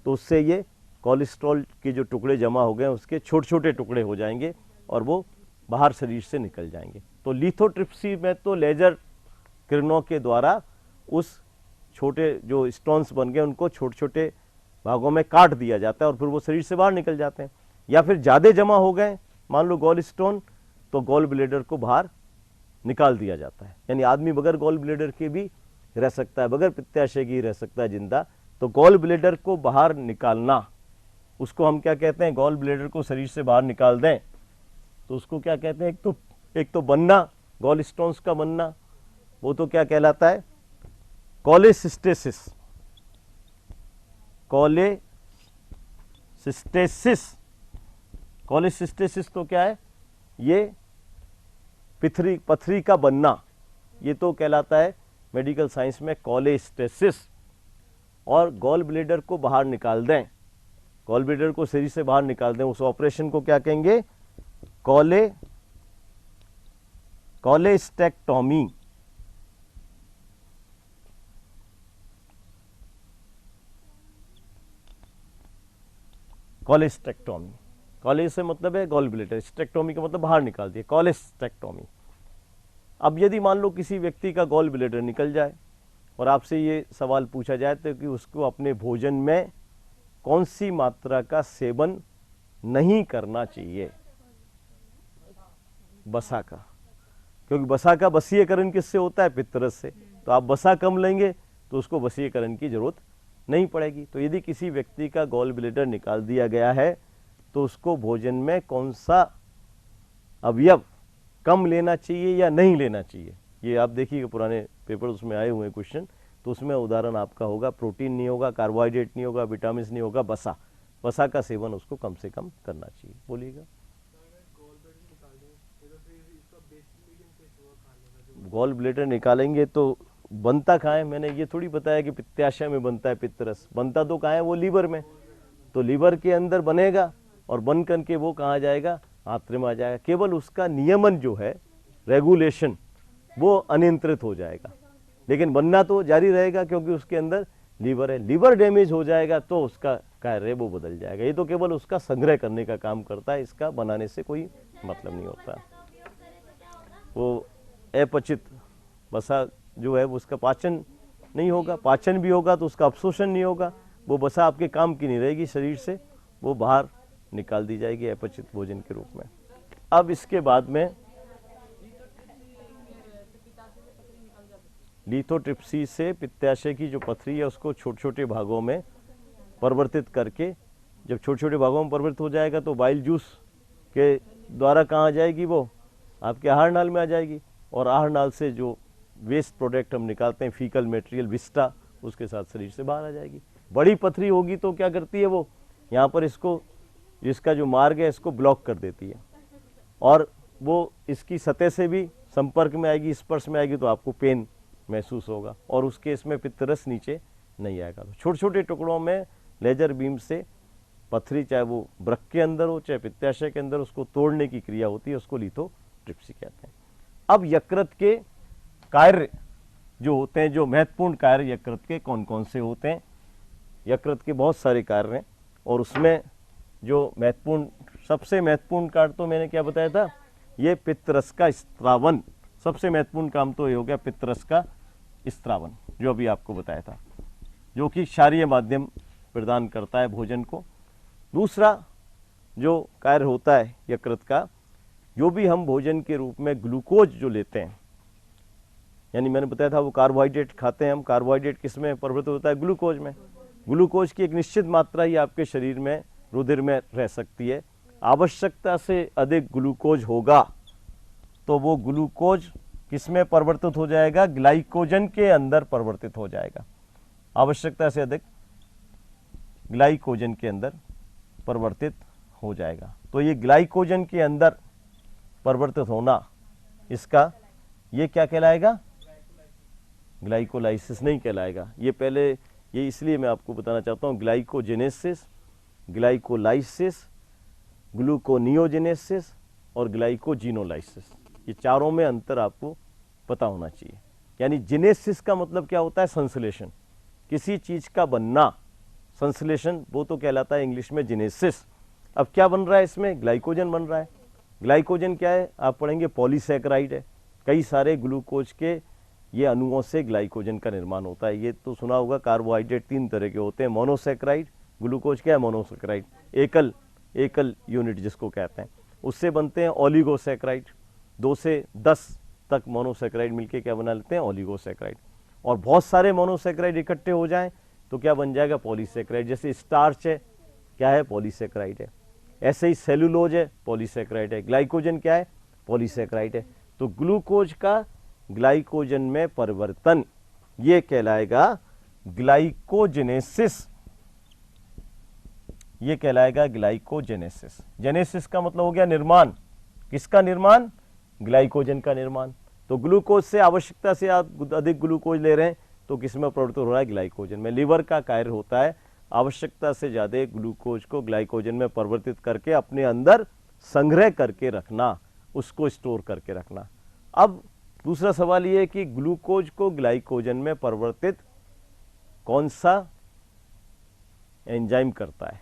[SPEAKER 1] तो उससे ये कोलेस्ट्रॉल के जो टुकड़े जमा हो गए उसके छोटे छोटे टुकड़े हो जाएंगे और वो बाहर शरीर से निकल जाएंगे। तो लिथोट्रिप्सी में तो लेजर किरणों के द्वारा उस छोटे जो स्टोन्स बन गए उनको छोटे छोटे भागों में काट दिया जाता है और फिर वो शरीर से बाहर निकल जाते हैं। या फिर ज़्यादा जमा हो गए, मान लो गॉल स्टोन, तो गॉल ब्लेडर को बाहर निकाल दिया जाता है। यानी आदमी बगैर गॉल ब्लेडर के भी रह सकता है, बगैर पित्ताशय की रह सकता है जिंदा। तो गॉल ब्लेडर को बाहर निकालना, उसको हम क्या कहते हैं? गॉल ब्लेडर को शरीर से बाहर निकाल दें तो उसको क्या कहते हैं? एक तो बनना, गॉल स्टोन्स का बनना, वो तो क्या कहलाता है? कोलेसिस्टेसिस। कोलेसिस्टेसिस तो क्या है? ये पथरी का बनना, ये तो कहलाता है मेडिकल साइंस में कोलेस्टेसिस। और गॉल ब्लेडर को बाहर निकाल दें, गॉल ब्लेडर को शरीर से बाहर निकाल दें, उस ऑपरेशन को क्या कहेंगे? कोलेस्टेक्टोमी। कोलेस्टेक्टोमी, कॉलेज से मतलब है गॉल ब्लेडर, स्टेक्टोमी का मतलब बाहर निकाल दिए, कोलेस्टेक्टोमी। अब यदि मान लो किसी व्यक्ति का गॉल ब्लेडर निकल जाए और आपसे ये सवाल पूछा जाए तो कि उसको अपने भोजन में कौन सी मात्रा का सेवन नहीं करना चाहिए? बसा का, क्योंकि बसा का वसीयकरण किससे होता है? पित्तरस से। तो आप बसा कम लेंगे तो उसको वसीयकरण की जरूरत नहीं पड़ेगी। तो यदि किसी व्यक्ति का गॉल ब्लेडर निकाल दिया गया है तो उसको भोजन में कौन सा अवयव कम लेना चाहिए या नहीं लेना चाहिए? ये आप देखिएगा पुराने पेपर उसमें आए हुए क्वेश्चन, तो उसमें उदाहरण आपका होगा प्रोटीन नहीं होगा, कार्बोहाइड्रेट नहीं होगा, विटामिन नहीं होगा, बसा का सेवन उसको कम से कम करना चाहिए। बोलिएगा। गॉल ब्लेडर निकालेंगे तो बनता कहाँ है? मैंने ये थोड़ी बताया कि पित्ताशय में बनता है पित्तरस, बनता तो कहाँ है? वो लीवर में। तो लीवर के अंदर बनेगा और बन करके वो कहाँ जाएगा? आंत्र में आ जाएगा। केवल उसका नियमन जो है, रेगुलेशन, वो अनियंत्रित हो जाएगा, लेकिन बनना तो जारी रहेगा क्योंकि उसके अंदर लीवर है। लीवर डैमेज हो जाएगा तो उसका कार्य वो बदल जाएगा। ये तो केवल उसका संग्रह करने का काम करता है, इसका बनाने से कोई मतलब नहीं होता। वो अपचित वसा जो है वो उसका पाचन नहीं होगा, पाचन भी होगा तो उसका अवशोषण नहीं होगा, वो वसा आपके काम की नहीं रहेगी शरीर से, वो बाहर निकाल दी जाएगी अपचित भोजन के रूप में। अब इसके बाद में लिथोट्रिप्सी से पित्ताशय की जो पथरी है उसको छोटे छोटे भागों में परिवर्तित करके, जब छोटे छोटे भागों में परिवर्तित हो जाएगा तो बाइल जूस के द्वारा कहाँ आ जाएगी? वो आपके आहार नाल में आ जाएगी, और आहार नाल से जो वेस्ट प्रोडक्ट हम निकालते हैं, फीकल मटेरियल, विस्टा, उसके साथ शरीर से बाहर आ जाएगी। बड़ी पथरी होगी तो क्या करती है? वो यहाँ पर इसको, इसका जो मार्ग है इसको ब्लॉक कर देती है, और वो इसकी सतह से भी संपर्क में आएगी, स्पर्श में आएगी, तो आपको पेन महसूस होगा, और उस केस में पित्तरस नीचे नहीं आएगा। तो छोटे छोटे टुकड़ों में लेजर बीम से पथरी, चाहे वो वृक्क के अंदर हो चाहे पित्ताशय के अंदर, उसको तोड़ने की क्रिया होती है, उसको लिथोट्रिप्सी कहते हैं। अब यकृत के कार्य जो होते हैं, जो महत्वपूर्ण कार्य यकृत के कौन कौन से होते हैं? यकृत के बहुत सारे कार्य हैं, और उसमें जो महत्वपूर्ण, सबसे महत्वपूर्ण कार्य तो मैंने क्या बताया था? ये पित्तरस का स्त्रावन, सबसे महत्वपूर्ण काम तो ये हो गया पित्तरस का स्त्रावन, जो अभी आपको बताया था, जो कि क्षारीय माध्यम प्रदान करता है भोजन को। दूसरा जो कार्य होता है यकृत का, जो भी हम भोजन के रूप में ग्लूकोज जो लेते हैं, यानी मैंने बताया था वो कार्बोहाइड्रेट खाते हैं हम, कार्बोहाइड्रेट किस में परिवर्तित होता है? ग्लूकोज में। ग्लूकोज की एक निश्चित मात्रा ही आपके शरीर में, रुधिर में रह सकती है। आवश्यकता से अधिक ग्लूकोज होगा तो वो ग्लूकोज किस में परिवर्तित हो जाएगा? ग्लाइकोजन के अंदर परिवर्तित हो जाएगा। आवश्यकता से अधिक ग्लाइकोजन के अंदर परिवर्तित हो जाएगा। तो ये ग्लाइकोजन के अंदर परिवर्तित होना, इसका ये क्या कहलाएगा? ग्लाइकोलाइसिस नहीं कहलाएगा। ये पहले, ये इसलिए मैं आपको बताना चाहता हूँ, ग्लाइकोजेनेसिस, ग्लाइकोलाइसिस, ग्लूकोनियोजेनेसिस और ग्लाइकोजिनोलाइसिस, ये चारों में अंतर आपको पता होना चाहिए। यानी जेनेसिस का मतलब क्या होता है? संश्लेषण, किसी चीज का बनना, संश्लेषण, वो तो कहलाता है इंग्लिश में जेनेसिस। अब क्या बन रहा है इसमें? ग्लाइकोजन बन रहा है। ग्लाइकोजन क्या है? आप पढ़ेंगे पॉलीसैकेराइड है। कई सारे ग्लूकोज के ये अणुओं से ग्लाइकोजन का निर्माण होता है। ये तो सुना होगा, कार्बोहाइड्रेट तीन तरह के होते हैं, मोनोसैकेराइड, ग्लूकोज क्या है? मोनोसैकेराइड, एकल यूनिट जिसको कहते हैं। उससे बनते हैं ओलिगोसैकेराइड, 2 से 10 तक मोनोसैकेराइड मिलके क्या बना लेते हैं? ओलिगोसैकेराइड। और बहुत सारे मोनोसैकेराइड इकट्ठे हो जाएं तो क्या बन जाएगा? पॉलीसैकेराइड। जैसे स्टार्च है, क्या है? पॉलीसैकेराइड है। ऐसे ही सेलुलोज है, पॉलीसैकेराइड है। ग्लाइकोजन क्या है? पॉलीसैकेराइड है। तो ग्लूकोज का ग्लाइकोजन में परिवर्तन, ये कहलाएगा ग्लाइकोजेनेसिस, ये कहलाएगा ग्लाइकोजेनेसिस। जेनेसिस का मतलब हो गया निर्माण। किसका निर्माण? ग्लाइकोजन का निर्माण। तो ग्लूकोज से, आवश्यकता से आप अधिक ग्लूकोज ले रहे हैं तो किसमें परिवर्तित हो रहा है? ग्लाइकोजन में। लीवर का कार्य होता है आवश्यकता से ज्यादा ग्लूकोज को ग्लाइकोजन में परिवर्तित करके अपने अंदर संग्रह करके रखना, उसको स्टोर करके रखना। अब दूसरा सवाल ये है कि ग्लूकोज को ग्लाइकोजन में परिवर्तित कौन सा एंजाइम करता है?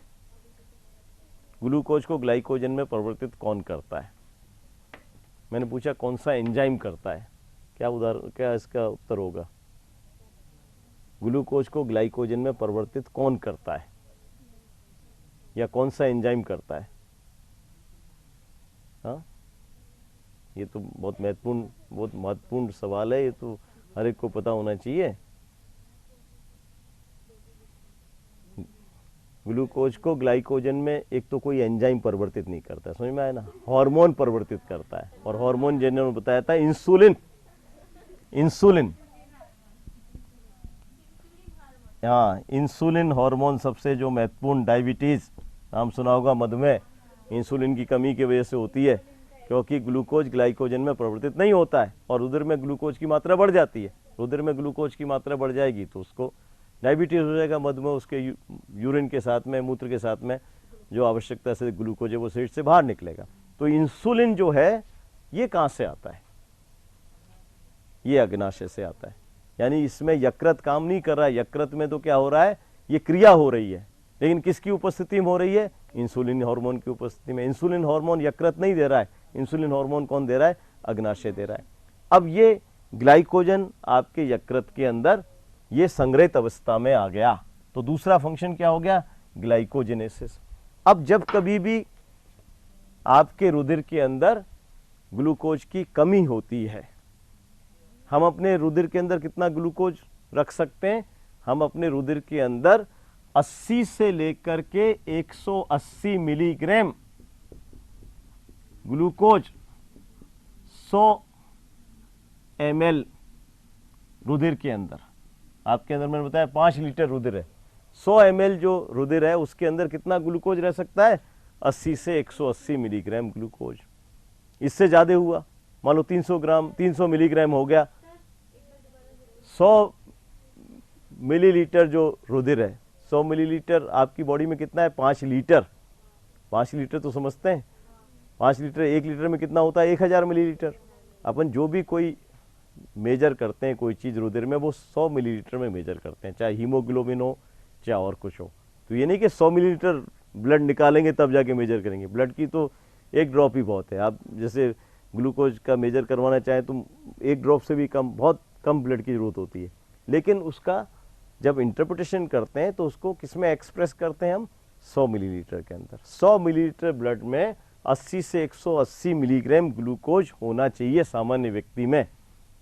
[SPEAKER 1] ग्लूकोज को ग्लाइकोजन में परिवर्तित कौन करता है? मैंने पूछा कौन सा एंजाइम करता है, क्या इसका उत्तर होगा? ग्लूकोज को ग्लाइकोजन में परिवर्तित कौन करता है, या कौन सा एंजाइम करता है? हाँ, ये तो बहुत महत्वपूर्ण सवाल है, ये तो हर एक को पता होना चाहिए। ग्लूकोज को ग्लाइकोजन में एक तो कोई एंजाइम परिवर्तित नहीं करता है, समझ में आया ना? हार्मोन परिवर्तित करता है, और हार्मोन जिन्होंने बताया था इंसुलिन। हाँ, इंसुलिन हार्मोन सबसे जो महत्वपूर्ण, डायबिटीज नाम सुना होगा, मधुमेह, इंसुलिन की कमी की वजह से होती है क्योंकि ग्लूकोज ग्लाइकोजन में परिवर्तित नहीं होता है और रुधिर में ग्लूकोज की मात्रा बढ़ जाती है। रुधिर में ग्लूकोज की मात्रा बढ़ जाएगी तो उसको डायबिटीज़ हो जाएगा, मधुमेह, उसके यूरिन के साथ में, मूत्र के साथ में जो आवश्यकता से ग्लूकोज है वो शरीर से बाहर निकलेगा। तो इंसुलिन जो है ये कहाँ से आता है? ये अग्नाशय से आता है। यानी इसमें यकृत काम नहीं कर रहा है। यकृत में तो क्या हो रहा है, ये क्रिया हो रही है, लेकिन किसकी उपस्थिति में हो रही है? इंसुलिन हार्मोन की उपस्थिति में। इंसुलिन हार्मोन यकृत नहीं दे रहा है, इंसुलिन हार्मोन कौन दे रहा है? अग्नाशय दे रहा है। अब ये ग्लाइकोजन आपके यकृत के अंदर ये संग्रहित अवस्था में आ गया, तो दूसरा फंक्शन क्या हो गया? ग्लाइकोजेनेसिस। अब जब कभी भी आपके रुधिर के अंदर ग्लूकोज की कमी होती है, हम अपने रुधिर के अंदर कितना ग्लूकोज रख सकते हैं? हम अपने रुधिर के अंदर 80 से लेकर के 180 मिलीग्राम ग्लूकोज 100 ml रुधिर के अंदर, आपके अंदर मैंने बताया 5 लीटर रुधिर है, 100 ml जो रुधिर है उसके अंदर कितना ग्लूकोज रह सकता है? 80 से 180 मिलीग्राम ग्लूकोज। इससे ज़्यादा हुआ, मान लो 300 मिलीग्राम हो गया, 100 मिलीलीटर जो रुधिर है, 100 मिलीलीटर आपकी बॉडी में कितना है? 5 लीटर। 5 लीटर तो समझते हैं, 5 लीटर, 1 लीटर में कितना होता है? 1000 मिलीलीटर। अपन जो भी कोई मेजर करते हैं कोई चीज़ रुधिर में, वो 100 मिलीलीटर में मेजर करते हैं, चाहे हीमोग्लोबिन हो चाहे और कुछ हो। तो ये नहीं कि 100 मिलीलीटर ब्लड निकालेंगे तब जाके मेजर करेंगे। ब्लड की तो एक ड्रॉप ही बहुत है। आप जैसे ग्लूकोज का मेजर करवाना चाहें तो एक ड्रॉप से भी कम, बहुत कम ब्लड की ज़रूरत होती है। लेकिन उसका जब इंटरप्रिटेशन करते हैं तो उसको किस में एक्सप्रेस करते हैं हम? 100 मिलीलीटर के अंदर। 100 मिलीलीटर ब्लड में 80 से 180 मिलीग्राम ग्लूकोज होना चाहिए सामान्य व्यक्ति में।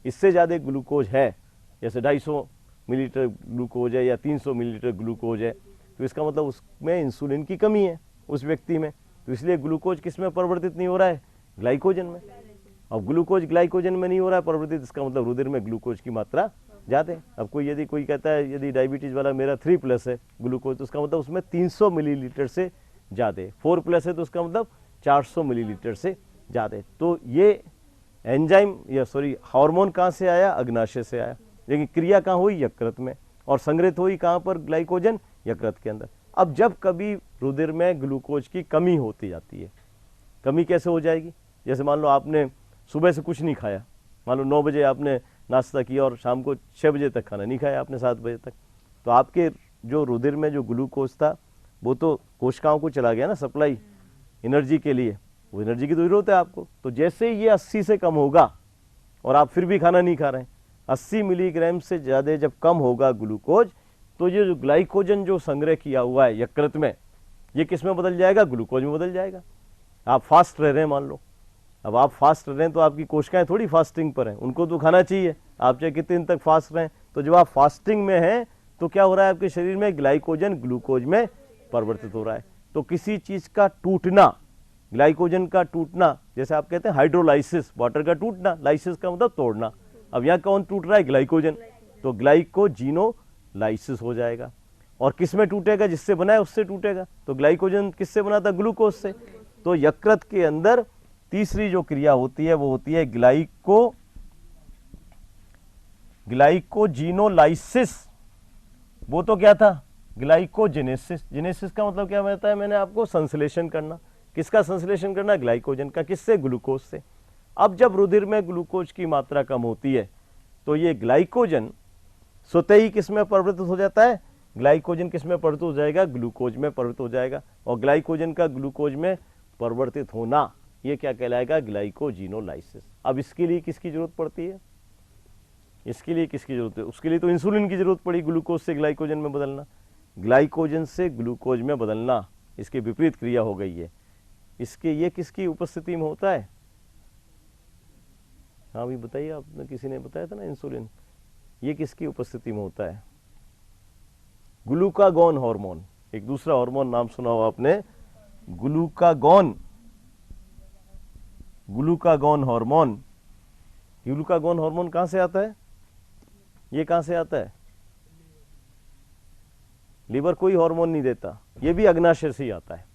[SPEAKER 1] इससे ज़्यादा ग्लूकोज है, जैसे 250 मिलीलीटर ग्लूकोज है या 300 मिलीलीटर ग्लूकोज है, तो इसका मतलब उसमें इंसुलिन की कमी है उस व्यक्ति में। तो इसलिए ग्लूकोज किस में परिवर्तित नहीं हो रहा है? ग्लाइकोजन में। अब ग्लूकोज ग्लाइकोजन में नहीं हो रहा है परिवर्तित, इसका मतलब रुधिर में ग्लूकोज की मात्रा ज़्यादा है। अब यदि कोई कहता है यदि डायबिटीज़ वाला मेरा 3+ है ग्लूकोज, तो उसका मतलब उसमें 300 मिलीलीटर से ज़्यादा है। 4+ है तो उसका मतलब 400 मिलीलीटर से ज़्यादा है। तो ये एंजाइम या हार्मोन कहाँ से आया? अग्नाशय से आया। लेकिन क्रिया कहाँ हुई? यकृत में। और संग्रहित हुई कहाँ पर? ग्लाइकोजन यकृत के अंदर। अब जब कभी रुधिर में ग्लूकोज की कमी होती जाती है, कमी कैसे हो जाएगी? जैसे मान लो आपने सुबह से कुछ नहीं खाया, मान लो 9 बजे आपने नाश्ता किया और शाम को 6 बजे तक खाना नहीं खाया आपने, 7 बजे तक, तो आपके जो रुधिर में जो ग्लूकोज था वो तो कोशिकाओं को चला गया ना, सप्लाई एनर्जी के लिए। वो एनर्जी की तो जरूरत है आपको। तो जैसे ही ये 80 से कम होगा और आप फिर भी खाना नहीं खा रहे हैं, 80 मिलीग्राम से ज़्यादा जब कम होगा ग्लूकोज, तो ये जो ग्लाइकोजन जो संग्रह किया हुआ है यकृत में, ये किस में बदल जाएगा? ग्लूकोज में बदल जाएगा। आप फास्ट रह रहे हैं मान लो, अब आप फास्ट रह रहे हैं तो आपकी कोशिकाएं थोड़ी फास्टिंग पर हैं, उनको तो खाना चाहिए, आप चाहे कितने दिन तक फास्ट रहें। तो जब आप फास्टिंग में हैं तो क्या हो रहा है आपके शरीर में? ग्लाइकोजन ग्लूकोज में परिवर्तित हो रहा है। तो किसी चीज़ का टूटना, ग्लाइकोजन का टूटना, जैसे आप कहते हैं हाइड्रोलाइसिस, वाटर का टूटना, लाइसिस का मतलब तोड़ना। अब यहाँ कौन टूट रहा है? ग्लाइकोजन। तो ग्लाइकोजिनोलाइसिस हो जाएगा। और किस में टूटेगा? जिससे बना है उससे टूटेगा। तो ग्लाइकोजन किससे बना था? ग्लूकोज से। तो यकृत के अंदर तीसरी जो क्रिया होती है वो होती है ग्लाइकोजिनोलाइसिस। वो तो क्या था? ग्लाइकोजेनेसिस। जेनेसिस का मतलब क्या बताया मैंने आपको? संश्लेषण करना। किसका संश्लेषण करना? ग्लाइकोजन का। किससे? ग्लूकोज से। अब जब रुधिर में ग्लूकोज की मात्रा कम होती है तो ये ग्लाइकोजन स्वतः ही किस में परिवर्तित हो जाता है? ग्लाइकोजन किस में परिवर्तित हो जाएगा? ग्लूकोज में परिवर्तित हो जाएगा। और ग्लाइकोजन का ग्लूकोज में परिवर्तित होना, ये क्या कहलाएगा? ग्लाइकोजिनोलाइसिस। अब इसके लिए किसकी जरूरत पड़ती है? इसके लिए किसकी जरूरत है? उसके लिए तो इंसुलिन की जरूरत पड़ी, ग्लूकोज से ग्लाइकोजन में बदलना, ग्लाइकोजन से ग्लूकोज में बदलना, इसकी विपरीत क्रिया हो गई है। इसके ये किसकी उपस्थिति में होता है? हाँ भी बताइए, आपने किसी ने बताया था ना इंसुलिन, ये किसकी उपस्थिति में होता है? Glucagon hormone. एक दूसरा हार्मोन नाम सुना हो आपने, glucagon. Glucagon hormone. Glucagon hormone कहां से आता है? ये कहां से आता है? लीवर कोई हार्मोन नहीं देता, ये भी अग्नाशय से ही आता है।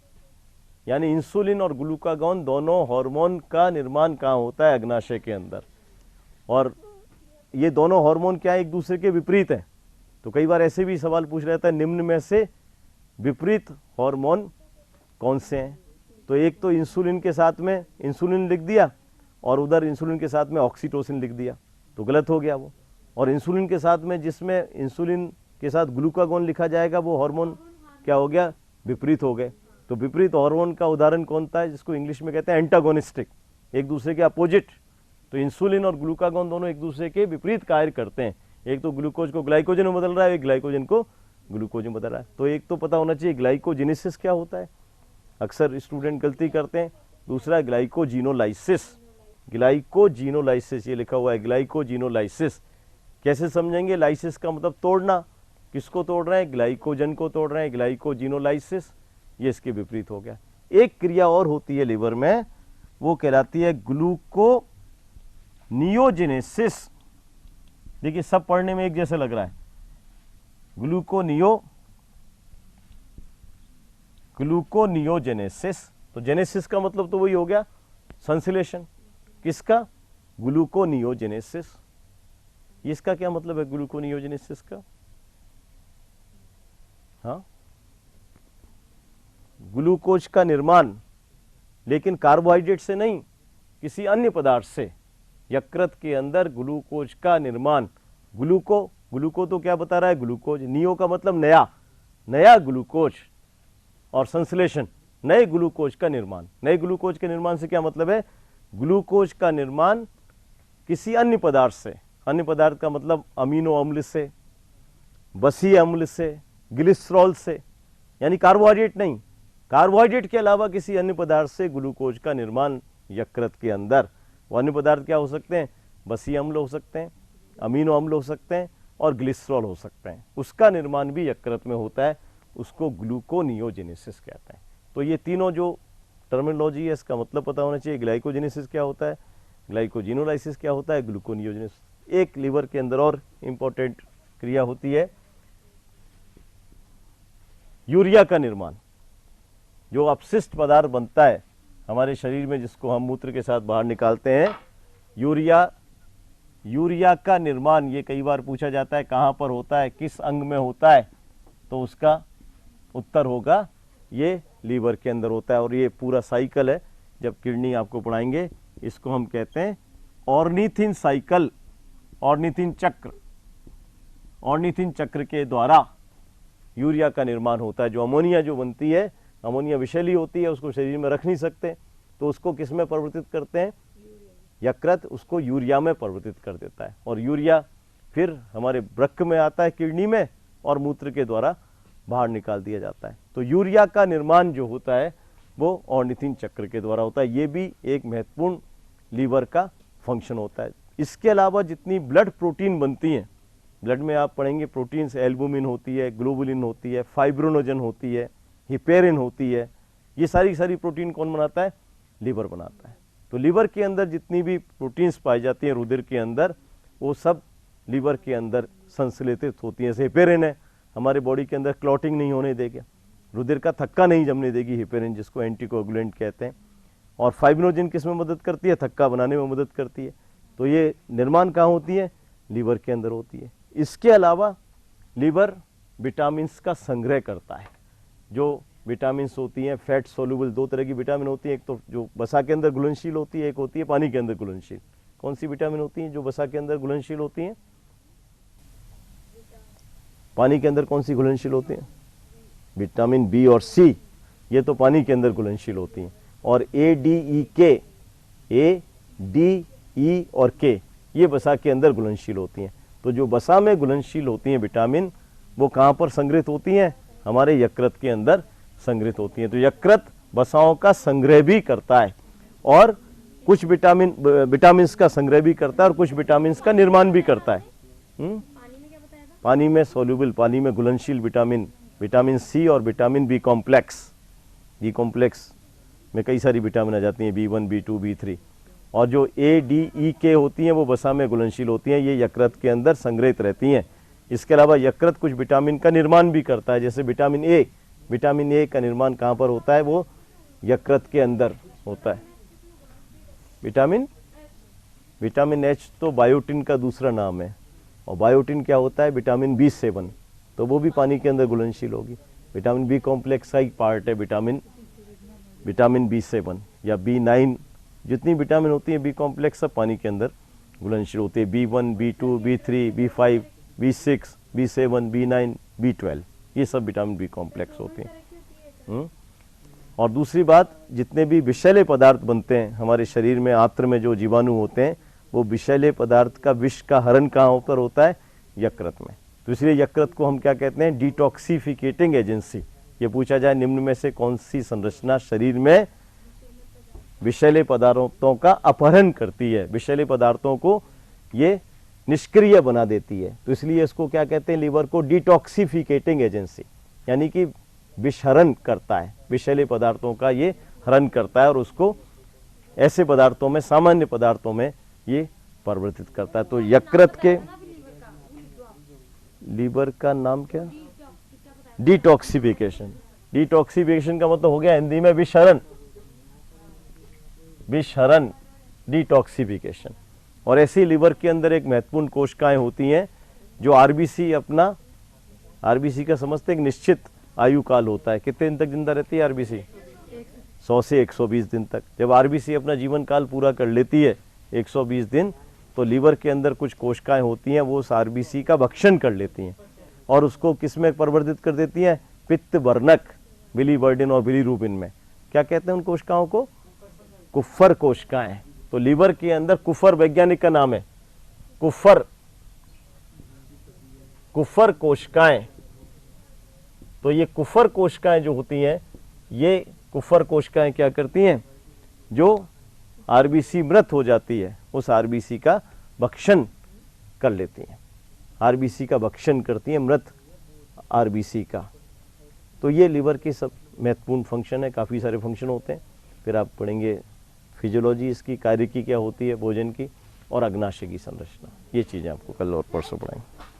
[SPEAKER 1] यानी इंसुलिन और ग्लूकागॉन दोनों हार्मोन का निर्माण कहाँ होता है? अग्नाशय के अंदर। और ये दोनों हार्मोन क्या है? एक दूसरे के विपरीत हैं। तो कई बार ऐसे भी सवाल पूछ रहता है, निम्न में से विपरीत हार्मोन कौन से हैं? तो एक तो इंसुलिन के साथ में इंसुलिन लिख दिया और उधर इंसुलिन के साथ में ऑक्सीटोसिन लिख दिया, तो गलत हो गया वो। और इंसुलिन के साथ में, जिसमें इंसुलिन के साथ ग्लूकागॉन लिखा जाएगा, वो हार्मोन क्या हो गया? विपरीत हो गए। तो विपरीत हार्मोन का उदाहरण कौन सा है? जिसको इंग्लिश में कहते हैं एंटागोनिस्टिक, एक दूसरे के अपोजिट। तो इंसुलिन और ग्लूकागॉन दोनों एक दूसरे के विपरीत कार्य करते हैं। एक तो ग्लूकोज को ग्लाइकोजन में बदल रहा है, एक ग्लाइकोजन को ग्लूकोज में बदल रहा है। तो एक तो पता होना चाहिए ग्लाइकोजेनेसिस क्या होता है, अक्सर स्टूडेंट गलती करते हैं। दूसरा ग्लाइकोजिनोलाइसिस, ग्लाइकोजिनोलाइसिस ये लिखा हुआ है, ग्लाइकोजिनोलाइसिस। कैसे समझेंगे? लाइसिस का मतलब तोड़ना, किसको तोड़ रहे हैं? ग्लाइकोजन को तोड़ रहे हैं, ग्लाइकोजिनोलाइसिस। ये इसके विपरीत हो गया। एक क्रिया और होती है लिवर में, वो कहलाती है ग्लूकोनियोजेनेसिस। देखिए सब पढ़ने में एक जैसे लग रहा है, ग्लूकोनियोजेनेसिस। तो जेनेसिस का मतलब तो वही हो गया, संश्लेषण। किसका? ग्लूकोनियोजेनेसिस। इसका क्या मतलब है ग्लूकोनियोजेनेसिस का? हाँ, ग्लूकोज का निर्माण, लेकिन कार्बोहाइड्रेट से नहीं, किसी अन्य पदार्थ से। यकृत के अंदर ग्लूकोज का निर्माण। ग्लूको तो क्या बता रहा है? ग्लूकोज। नियो का मतलब नया, नया ग्लूकोज। और संश्लेषण, नए ग्लूकोज का निर्माण। नए ग्लूकोज के निर्माण से क्या मतलब है? ग्लूकोज का निर्माण किसी अन्य पदार्थ से। अन्य पदार्थ का मतलब अमीनो अम्ल से, बसीय अम्ल से, ग्लिसरॉल से, यानी कार्बोहाइड्रेट नहीं, कार्बोहाइड्रेट के अलावा किसी अन्य पदार्थ से ग्लूकोज का निर्माण यकृत के अंदर। वो अन्य पदार्थ क्या हो सकते हैं? बसीय अम्ल हो सकते हैं, अमीनो अम्ल हो सकते हैं और ग्लिसरॉल हो सकते हैं। उसका निर्माण भी यकृत में होता है, उसको ग्लूकोनियोजेनेसिस कहते हैं। तो ये तीनों जो टर्मिनोलॉजी है, इसका मतलब पता होना चाहिए। ग्लाइकोजेनेसिस क्या होता है, ग्लाइकोजिनोलाइसिस क्या होता है, ग्लूकोनियोजेनेसिस। एक लिवर के अंदर और इंपॉर्टेंट क्रिया होती है, यूरिया का निर्माण। जो अपशिष्ट पदार्थ बनता है हमारे शरीर में, जिसको हम मूत्र के साथ बाहर निकालते हैं, यूरिया का निर्माण, ये कई बार पूछा जाता है कहाँ पर होता है, किस अंग में होता है? तो उसका उत्तर होगा ये लीवर के अंदर होता है। और ये पूरा साइकिल है, जब किडनी आपको पढ़ाएंगे, इसको हम कहते हैं ऑर्निथिन साइकिल, ऑर्निथिन चक्र। ऑर्निथिन चक्र के द्वारा यूरिया का निर्माण होता है। जो अमोनिया जो बनती है, अमोनिया विषैली होती है, उसको शरीर में रख नहीं सकते, तो उसको किस में परिवर्तित करते हैं? यकृत उसको यूरिया में परिवर्तित कर देता है। और यूरिया फिर हमारे वृक्क में आता है, किडनी में, और मूत्र के द्वारा बाहर निकाल दिया जाता है। तो यूरिया का निर्माण जो होता है वो ऑर्निथिन चक्र के द्वारा होता है। ये भी एक महत्वपूर्ण लीवर का फंक्शन होता है। इसके अलावा जितनी ब्लड प्रोटीन बनती हैं, ब्लड में आप पढ़ेंगे प्रोटीन्स, एल्बुमिन होती है, ग्लोबुलिन होती है, फाइब्रोनोजन होती है, हिपेरिन होती है। ये सारी प्रोटीन कौन बनाता है? लीवर बनाता है। तो लीवर के अंदर जितनी भी प्रोटीन्स पाई जाती हैं रुधिर के अंदर, वो सब लीवर के अंदर संश्लेषित होती हैं। जैसे हिपेरिन है, हमारे बॉडी के अंदर क्लॉटिंग नहीं होने देगा, रुधिर का थक्का नहीं जमने देगी हिपेरिन, जिसको एंटीकोगुलेंट कहते हैं। और फाइब्रोनोजन किस में मदद करती है? थक्का बनाने में मदद करती है। तो ये निर्माण कहाँ होती है? लीवर के अंदर होती है। इसके अलावा लीवर विटामिन्स का संग्रह करता है। जो विटामिन्स होती हैं फैट सोल्यूबल, दो तरह की विटामिन होती है, एक तो जो वसा के अंदर घुलनशील होती है, एक होती है पानी के अंदर घुलनशील। कौन सी विटामिन होती हैं जो वसा के अंदर घुलनशील होती हैं? पानी के अंदर कौन सी घुलनशील होती हैं? विटामिन बी और सी, ये तो पानी के अंदर घुलनशील होती हैं। और ए डी ई और के, ये वसा के अंदर घुलनशील होती हैं। तो जो वसा में घुलनशील होती हैं विटामिन, वो कहाँ पर संग्रहित होती हैं? हमारे यकृत के अंदर संग्रहित होती हैं। तो यकृत वसाओं का संग्रह भी करता है, और कुछ विटामिन्स का संग्रह भी करता है, और कुछ विटामिन्स का निर्माण भी करता है। पानी में सोल्यूबल, पानी में घुलनशील विटामिन सी और विटामिन बी कॉम्प्लेक्स में कई सारी विटामिन आ जाती हैं, B1, B2, B3। और जो A, D, E, K होती हैं वो वसा में घुलनशील होती हैं, ये यकृत के अंदर संग्रहित रहती हैं। इसके अलावा यकृत कुछ विटामिन का निर्माण भी करता है, जैसे विटामिन ए का निर्माण कहाँ पर होता है? वो यकृत के अंदर होता है। विटामिन एच तो बायोटिन का दूसरा नाम है, और बायोटिन क्या होता है? विटामिन B7, तो वो भी पानी के अंदर घुलनशील होगी। विटामिन बी कॉम्प्लेक्स का एक पार्ट है विटामिन B7 या B9, जितनी विटामिन होती है बी कॉम्प्लेक्स सब पानी के अंदर घुलनशील होती है। B1, B2, B3, B5, B6, B7, B9, B12, ये सब विटामिन बी कॉम्प्लेक्स होते हैं। और दूसरी बात, जितने भी विषैले पदार्थ बनते हैं हमारे शरीर में, आंत्र में जो जीवाणु होते हैं, वो विषैले पदार्थ का विष का हरण कहाँ पर होता है? यकृत में। तो इसलिए यकृत को हम क्या कहते हैं? डिटॉक्सिफिकेटिंग एजेंसी। ये पूछा जाए निम्न में से कौन सी संरचना शरीर में विषैले पदार्थों का अपहरण करती है, विषैले पदार्थों को ये निष्क्रिय बना देती है, तो इसलिए इसको क्या कहते हैं? लीवर को डिटॉक्सिफिकेटिंग एजेंसी, यानी कि विषहरण करता है, विषैले पदार्थों का ये हरण करता है और उसको ऐसे पदार्थों में, सामान्य पदार्थों में ये परिवर्तित करता है। तो यकृत के लीवर का नाम क्या? डिटॉक्सिफिकेशन। डिटॉक्सिफिकेशन का मतलब हो गया हिंदी में विषहरण, डिटॉक्सिफिकेशन। और ऐसी लीवर के अंदर एक महत्वपूर्ण कोशिकाएं होती हैं जो आरबीसी का समझते एक निश्चित आयु काल होता है। कितने दिन तक जिंदा रहती है आरबीसी? 100 से 120 दिन तक। जब आरबीसी अपना जीवन काल पूरा कर लेती है 120 दिन, तो लीवर के अंदर कुछ कोशिकाएं होती हैं, वो उस आरबीसी का भक्षण कर लेती हैं और उसको किस में परिवर्तित कर देती हैं? पित्त वर्णक, बिलीवर्डिन और बिलीरुबिन में। क्या कहते हैं उन कोशिकाओं को? कुफर कोशिकाएं। तो लीवर के अंदर कुफर वैज्ञानिक का नाम है, कुफर कोशिकाएं। तो ये कुफर कोशिकाएं जो होती हैं, ये कुफर कोशिकाएं क्या करती हैं? जो आरबीसी मृत हो जाती है, उस आरबीसी का भक्षण कर लेती हैं, आरबीसी का भक्षण करती हैं, मृत आरबीसी का। तो ये लीवर के सब महत्वपूर्ण फंक्शन है, काफ़ी सारे फंक्शन होते हैं। फिर आप पढ़ेंगे फिजियोलॉजी इसकी, कार्य की क्या होती है भोजन की, और अग्नाशय की संरचना। ये चीज़ें आपको कल और परसों पढ़ाएंगे।